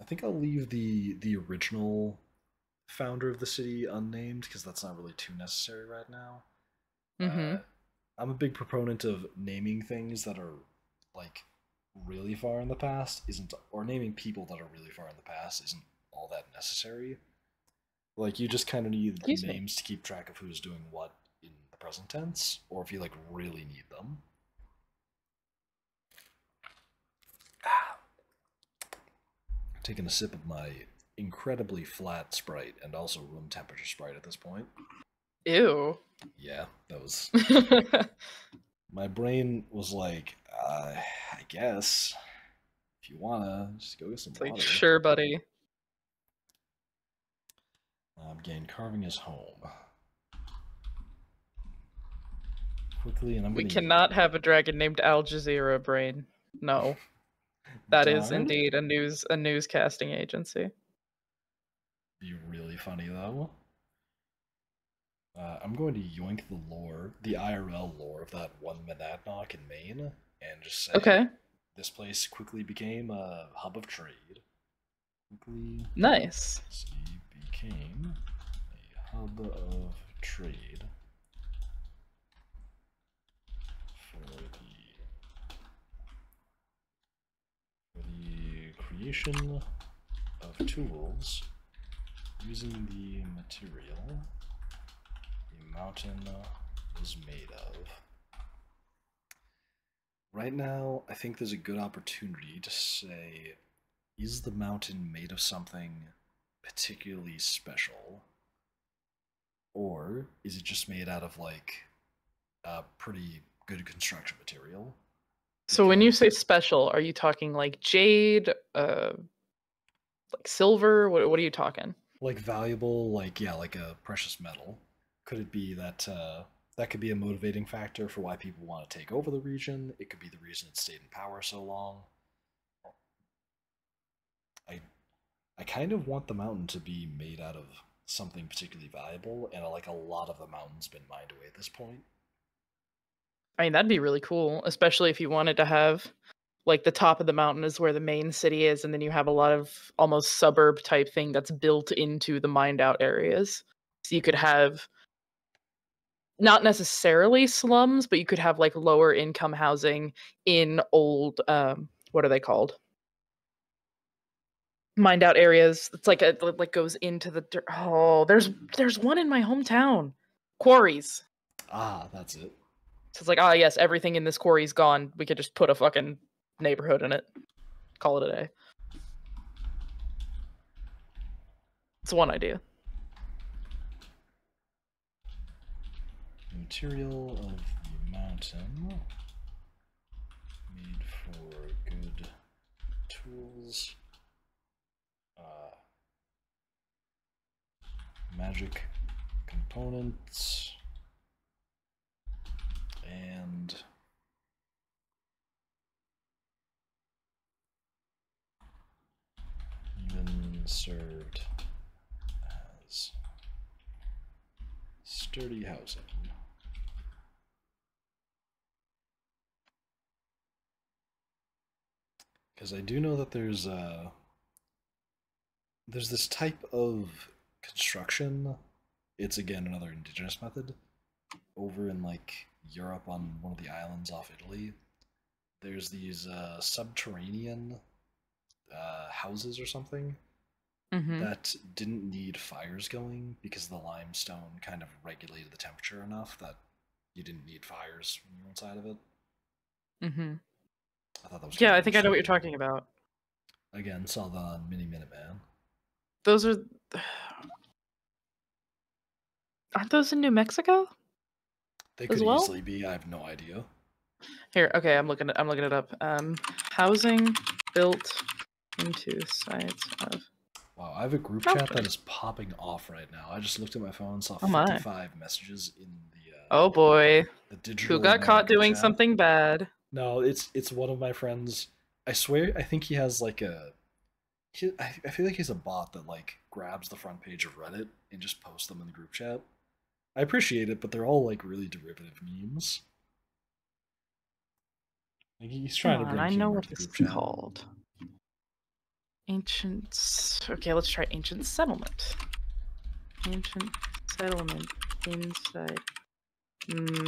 A: think I'll leave the original founder of the city unnamed because that's not really too necessary right now. I'm a big proponent of naming things that are like really far in the past isn't, or naming people that are really far in the past isn't all that necessary. Like, you just kind of need
B: Excuse me.
A: names to keep track of who's doing what in the present tense, or if you like really need them. Taking a sip of my incredibly flat Sprite and also room temperature Sprite at this point.
B: Ew.
A: Yeah, that was. My brain was like, I guess if you wanna, just go get some
B: It's
A: water.
B: like, sure, buddy.
A: Again, carving is home. Quickly, and I'm
B: We
A: gonna.
B: cannot have a dragon named Al Jazeera, brain. No. That is
A: Darn.
B: indeed a newscasting agency.
A: Be really funny though. I'm going to yoink the lore, the IRL lore of that one Monadnock in Maine, and just say,
B: Okay.
A: this place quickly became a hub of trade. Quickly,
B: Nice.
A: became a hub of trade for the creation of tools using the material the mountain is made of. Right now, I think there's a good opportunity to say, is the mountain made of something particularly special? Or is it just made out of like a pretty good construction material?
B: So when you say special, are you talking like jade, like silver? What are you talking?
A: Like valuable, like yeah, like a precious metal. Could it be that that could be a motivating factor for why people want to take over the region? It could be the reason it stayed in power so long. I kind of want the mountain to be made out of something particularly valuable, and like a lot of the mountain's been mined away at this point.
B: I mean, that'd be really cool, especially if you wanted to have like the top of the mountain is where the main city is, and then you have a lot of almost suburb type thing that's built into the mined out areas. So you could have not necessarily slums, but you could have like lower income housing in old what are they called? Mined out areas. It's like like goes into the dirt. Oh, there's one in my hometown. Quarries.
A: Ah, that's it.
B: So it's like, ah, yes, everything in this quarry's gone. We could just put a fucking neighborhood in it. Call it a day. It's one idea.
A: Material of the mountain made for good tools. Magic components and even served as sturdy housing. Because I do know that there's this type of construction. It's again another indigenous method over in like Europe on one of the islands off Italy. There's these subterranean houses or something that didn't need fires going because the limestone kind of regulated the temperature enough that you didn't need fires when you were inside of it. I thought that was
B: Yeah, I think I know what you're talking about.
A: Again, saw that on Mini Minuteman.
B: Those are aren't those in New Mexico?
A: They could easily be. I have no idea.
B: Here, okay, I'm looking it up. Housing built into sites of.
A: Wow, I have a group chat that is popping off right now. I just looked at my phone and saw 55 messages in the.
B: Oh boy!
A: The digital.
B: Who got caught doing something bad?
A: No, it's one of my friends. I swear, I think he has like a. I feel like he's a bot that like grabs the front page of Reddit and just posts them in the group chat. I appreciate it, but they're all like really derivative memes. Like, he's trying to bring
B: I know what
A: to the
B: this
A: group
B: is called. Ancient. Okay, let's try ancient settlement. Ancient settlement inside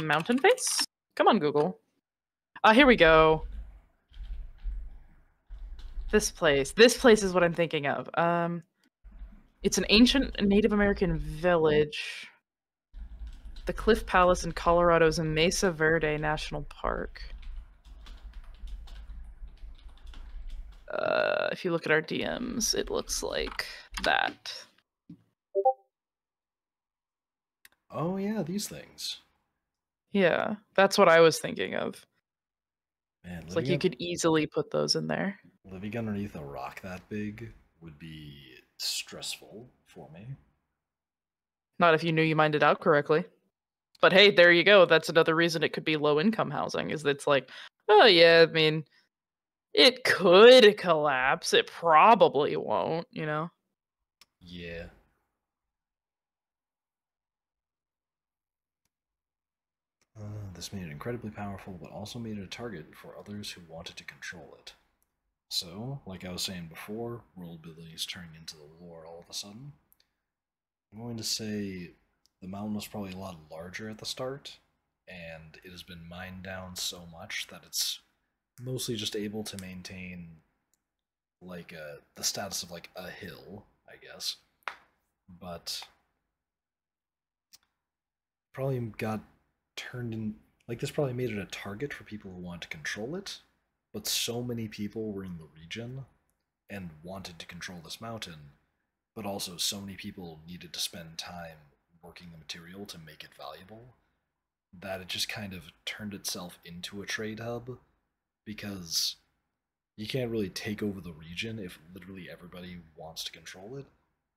B: mountain face. Come on, Google. Here we go. This place. This place is what I'm thinking of. It's an ancient Native American village. The Cliff Palace in Colorado's Mesa Verde National Park. If you look at our DMs, it looks like that.
A: Oh yeah, these things.
B: Yeah, that's what I was thinking of.
A: Man,
B: It's like you could easily put those in there.
A: living underneath a rock that big would be stressful for me.
B: Not if you knew you mined it out correctly. But hey, there you go. That's another reason it could be low income housing, is that it's like, oh yeah, I mean, it could collapse. It probably won't, you know?
A: Yeah. This made it incredibly powerful, but also made it a target for others who wanted to control it. So, like I was saying before, world building is turning into the lore all of a sudden. I'm going to say the mountain was probably a lot larger at the start, and it has been mined down so much that it's mostly just able to maintain like the status of like a hill, I guess. But probably got turned in like this probably made it a target for people who want to control it, but so many people were in the region and wanted to control this mountain, but also so many people needed to spend time working the material to make it valuable that it just kind of turned itself into a trade hub because you can't really take over the region if literally everybody wants to control it.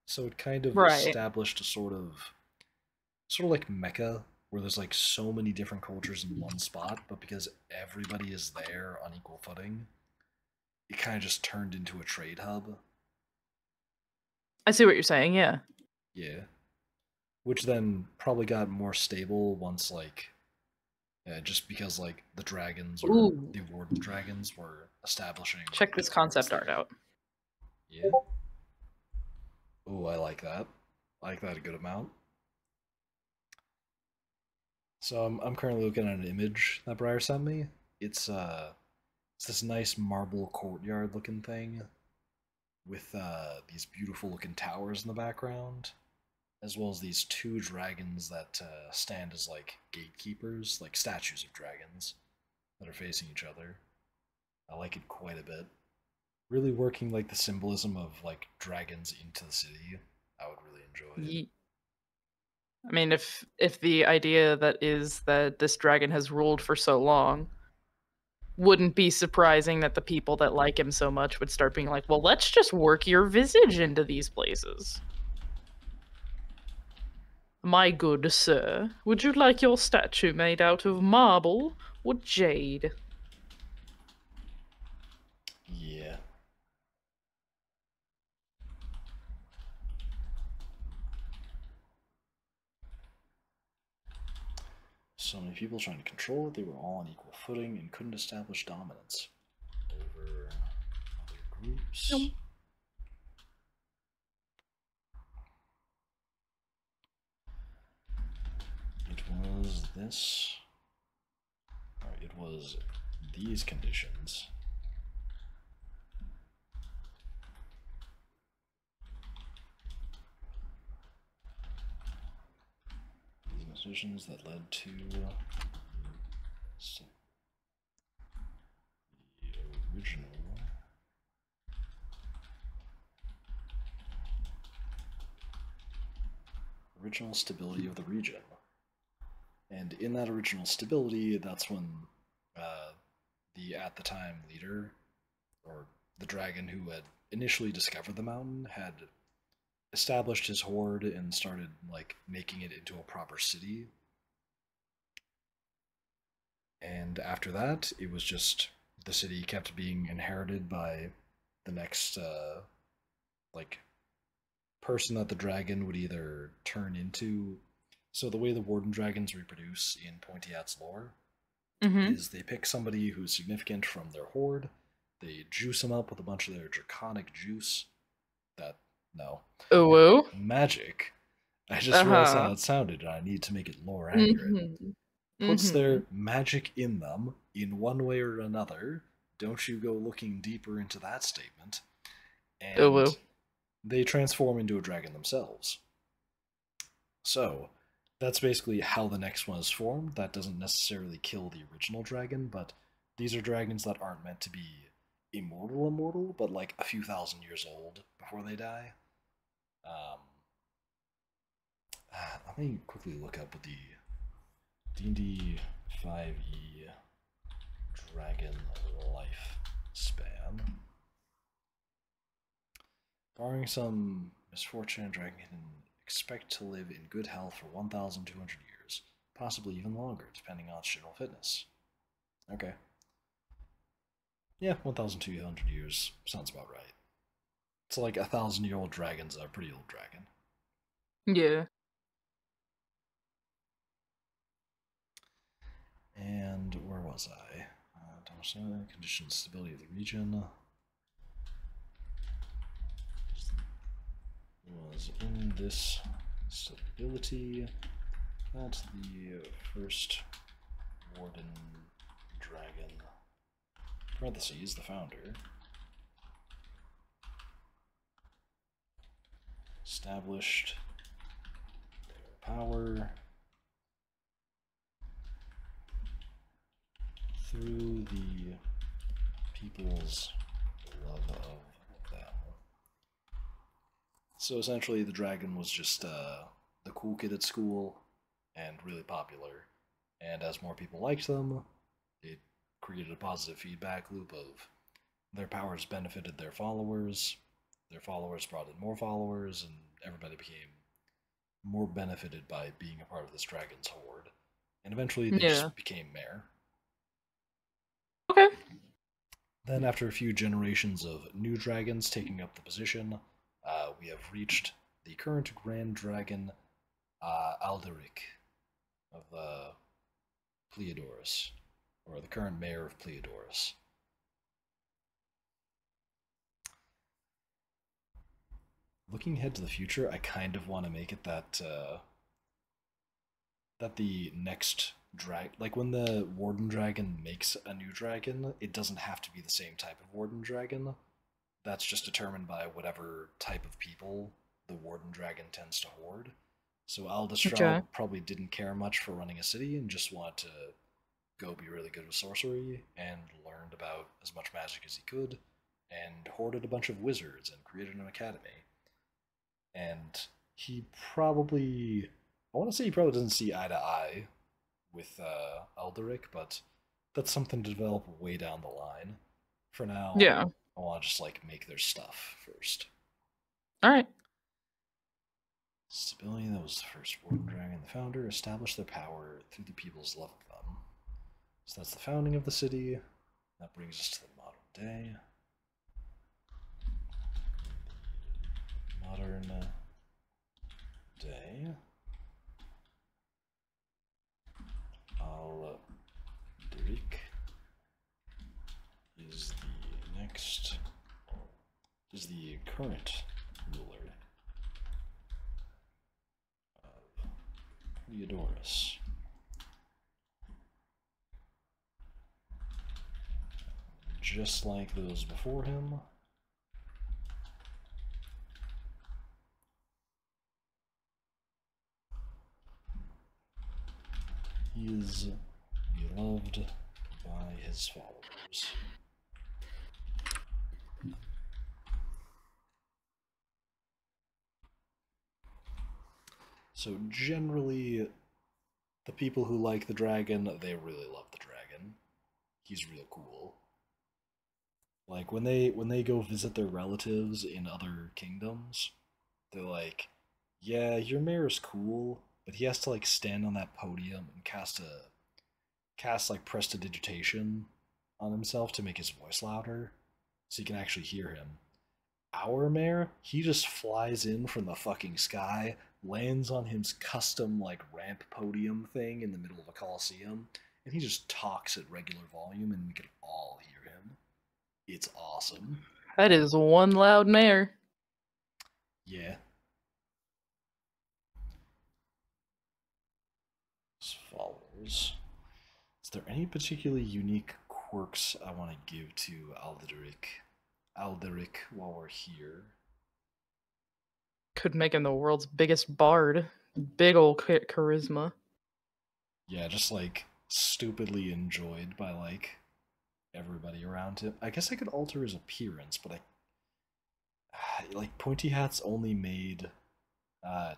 A: So it kind of established a sort of like Mecca where there's like so many different cultures in one spot, but because everybody is there on equal footing, it kind of just turned into a trade hub.
B: I see what you're saying, yeah.
A: Yeah. Which then probably got more stable once like just because like the dragons or the warden dragons were establishing.
B: Check this concept art out.
A: Yeah. Oh, I like that. I like that a good amount. So I'm currently looking at an image that Briar sent me. It's this nice marble courtyard looking thing with these beautiful looking towers in the background, as well as these two dragons that stand as like gatekeepers, like statues of dragons that are facing each other. I like it quite a bit. Really working like the symbolism of like dragons into the city. I would really enjoy it.
B: I mean, if the idea that is that this dragon has ruled for so long, wouldn't be surprising that the people that like him so much would start being like, well, let's just work your visage into these places. My good sir, would you like your statue made out of marble or jade?
A: Yeah. So many people trying to control it, they were all on equal footing and couldn't establish dominance over other groups. Nope. It was this. Or it was these conditions. These decisions that led to the original stability of the region. And in that original stability, that's when the at the time leader, or the dragon who had initially discovered the mountain, had established his horde and started like making it into a proper city. And after that, it was just the city kept being inherited by the next like person that the dragon would either turn into. So the way the warden dragons reproduce in Pointiat's lore is they pick somebody who's significant from their horde, they juice them up with a bunch of their draconic juice. That no.
B: Ooh.
A: Magic. I just realized how it sounded, and I need to make it lore accurate. Puts their magic in them in one way or another, don't you go looking deeper into that statement.
B: Oh,
A: And
B: woo.
A: they transform into a dragon themselves. So, that's basically how the next one is formed. That doesn't necessarily kill the original dragon, but these are dragons that aren't meant to be immortal, but like a few thousand years old before they die. Um, let me quickly look up what the D&D 5e dragon lifespan. Barring some misfortune, a dragon can expect to live in good health for 1,200 years, possibly even longer, depending on its general fitness. Okay. Yeah, 1,200 years sounds about right. It's like 1,000-year-old dragon's a pretty old dragon.
B: Yeah.
A: And where was I? Conditions, stability of the region. Was in this stability that the first warden dragon, parentheses, the founder, established their power through the people's love of them. So essentially, the dragon was just the cool kid at school and really popular. And as more people liked them, it created a positive feedback loop of their powers benefited their followers brought in more followers, and everybody became more benefited by being a part of this dragon's horde. And eventually they
B: Yeah.
A: just became mayor.
B: Okay.
A: Then, after a few generations of new dragons taking up the position, we have reached the current Grand Dragon, Alderic of Pleiodorus, or the current mayor of Pleiodorus. Looking ahead to the future, I kind of want to make it that the next like when the warden dragon makes a new dragon, it doesn't have to be the same type of warden dragon. That's just determined by whatever type of people the warden dragon tends to hoard. So Aldestraub
B: Okay.
A: probably didn't care much for running a city and just wanted to go be really good with sorcery and learned about as much magic as he could and hoarded a bunch of wizards and created an academy. And he probably, I want to say he probably doesn't see eye to eye with Alderic, but that's something to develop way down the line. For now,
B: Yeah.
A: I want to just like make their stuff first.
B: All right.
A: Stability, that was the first warden dragon. The founder established their power through the people's love of them. So that's the founding of the city. That brings us to the modern day. Modern day. Alderic is the next, is the current ruler of Pleiodorus. Just like those before him, he is beloved by his followers. So generally, the people who like the dragon, they really love the dragon. He's real cool. Like when they go visit their relatives in other kingdoms, they're like, "Yeah, your mayor's cool, but he has to like stand on that podium and cast like prestidigitation on himself to make his voice louder, so you can actually hear him. Our mayor, he just flies in from the fucking sky, lands on his custom like ramp podium thing in the middle of a coliseum, and he just talks at regular volume, and we can all hear him. It's awesome.
B: That is one loud mayor.
A: Yeah. His followers. Is there any particularly unique quirks I want to give to Alderic while we're here.
B: Could make him the world's biggest bard. Big ol' charisma.
A: Yeah, just like stupidly enjoyed by like everybody around him. I guess I could alter his appearance, but I like Pointy Hat's only made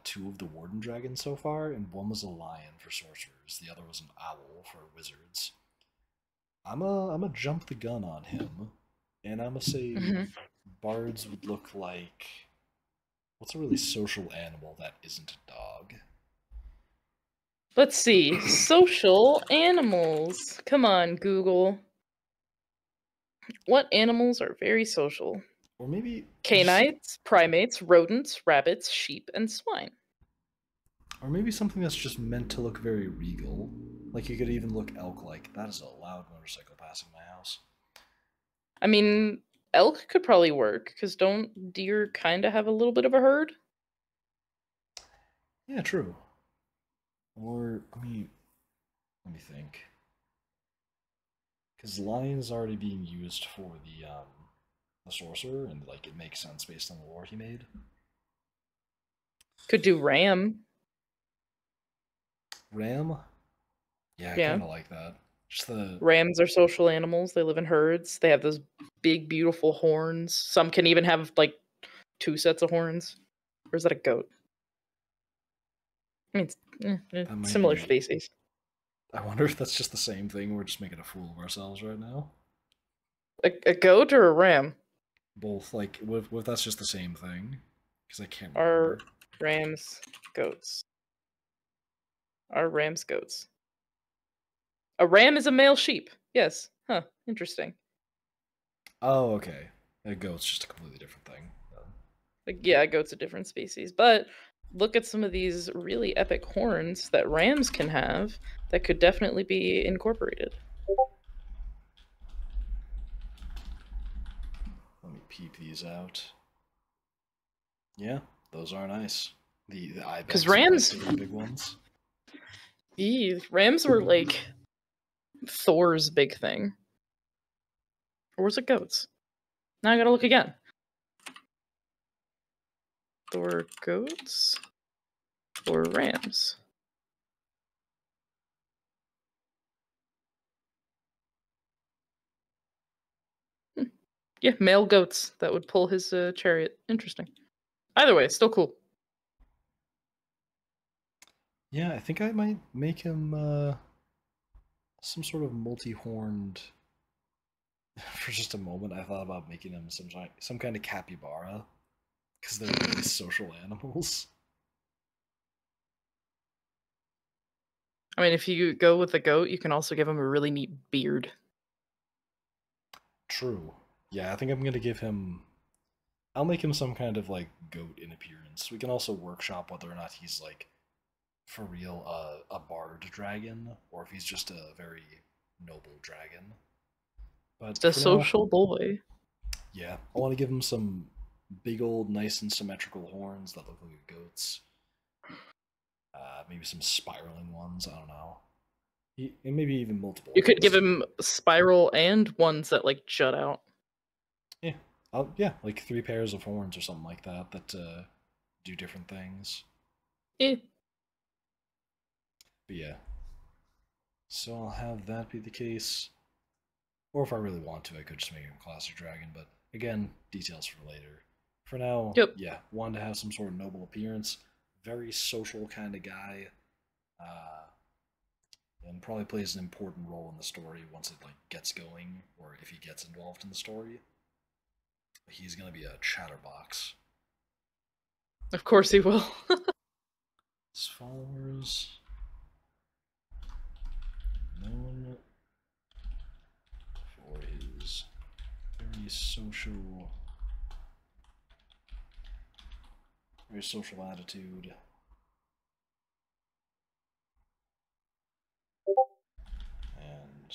A: two of the Warden Dragons so far, and one was a lion for sorcerers, the other was an owl for wizards. I'm a jump the gun on him, and I'm gonna say
B: Mhm.
A: bards would look like what's a really social animal that isn't a dog?
B: Let's see. Social animals. Come on, Google. What animals are very social?
A: Or maybe just
B: Canites, primates, rodents, rabbits, sheep, and swine.
A: or maybe something that's just meant to look very regal. Like you could even look elk-like. That is a loud motorcycle passing my house.
B: I mean, elk could probably work, because don't deer kind of have a little bit of a herd?
A: Yeah, true. Or let me think. Because lion's already being used for the sorcerer, and like it makes sense based on the lore he made.
B: Could do ram.
A: Ram, yeah, I
B: Yeah.
A: kind of like that. Just the
B: Rams are social animals. They live in herds. They have those big, beautiful horns. Some can even have like two sets of horns. Or is that a goat? I mean,
A: that might
B: similar
A: be.
B: species.
A: I wonder if that's just the same thing. We're just making a fool of ourselves right now.
B: A goat or a ram?
A: Both, like, what if that's just the same thing? Because I can't
B: Are
A: remember.
B: rams goats? Are rams goats? A ram is a male sheep. Yes. Huh. Interesting.
A: Oh, okay. A goat's just a completely different thing.
B: Like, yeah, a goat's a different species. But look at some of these really epic horns that rams can have that could definitely be incorporated.
A: Let me peep these out. Yeah, those are nice. The
B: Because
A: ibex are like
B: rams,
A: the really big ones.
B: rams were like Thor's big thing. Or was it goats? Now I gotta look again. Thor goats or rams? Yeah, male goats that would pull his chariot. Interesting. Either way, still cool.
A: Yeah, I think I might make him some sort of multi-horned. For just a moment, I thought about making him some kind of capybara, because they're really social animals.
B: I mean, if you go with the goat, you can also give him a really neat beard.
A: True. Yeah, I think I'm gonna give him. I'll make him some kind of like goat in appearance. We can also workshop whether or not he's like for real a bard dragon or if he's just a very noble dragon. But
B: The
A: for now,
B: social boy.
A: yeah, I want to give him some big old nice and symmetrical horns that look like a goat's. Maybe some spiraling ones. I don't know. And maybe even multiple
B: You could give
A: horns.
B: him spiral and ones that like jut out.
A: Yeah, yeah, like three pairs of horns or something like that that do different things.
B: Eh.
A: But yeah, so I'll have that be the case. Or if I really want to, I could just make him a classic dragon. But again, details for later. For now,
B: Yep.
A: yeah, wanted to have some sort of noble appearance. Very social kind of guy. Uh, and probably plays an important role in the story once it like gets going, or if he gets involved in the story. He's gonna be a chatterbox.
B: Of course he will.
A: His followers known for his very social attitude. And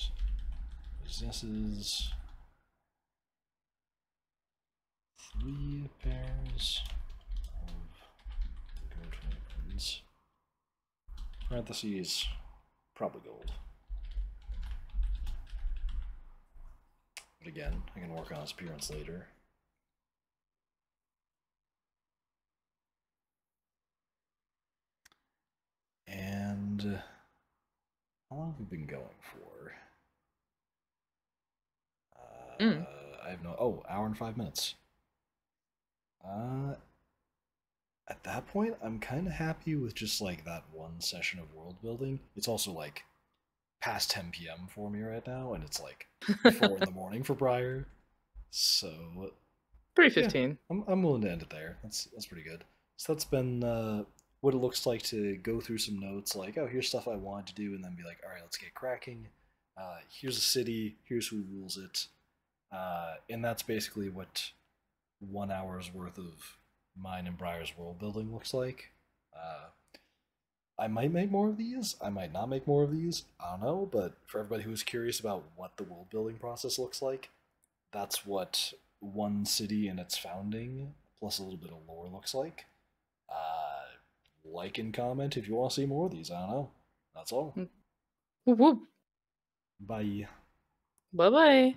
A: possesses 3 pairs of goat horns. Parentheses, probably gold. But again, I can work on his appearance later. And how long have we been going for?
B: Mm.
A: I have no. Oh, hour and 5 minutes. Uh, at that point, I'm kind of happy with just like that one session of world building. It's also like past 10 p.m. for me right now, and it's like 4 in the morning for Briar. So yeah,
B: 3:15.
A: I'm willing to end it there. That's pretty good. So that's been what it looks like to go through some notes, like, oh, here's stuff I wanted to do, and then be like, all right, let's get cracking. Here's a city. Here's who rules it. And that's basically what 1 hour's worth of mine and Briar's world building looks like. Uh, I might make more of these. I might not make more of these. I don't know. But for everybody who's curious about what the world building process looks like, that's what one city and its founding, plus a little bit of lore, looks like. Uh, like and comment if you want to see more of these. I don't know. That's all.
B: Whoop whoop.
A: Bye.
B: Bye bye.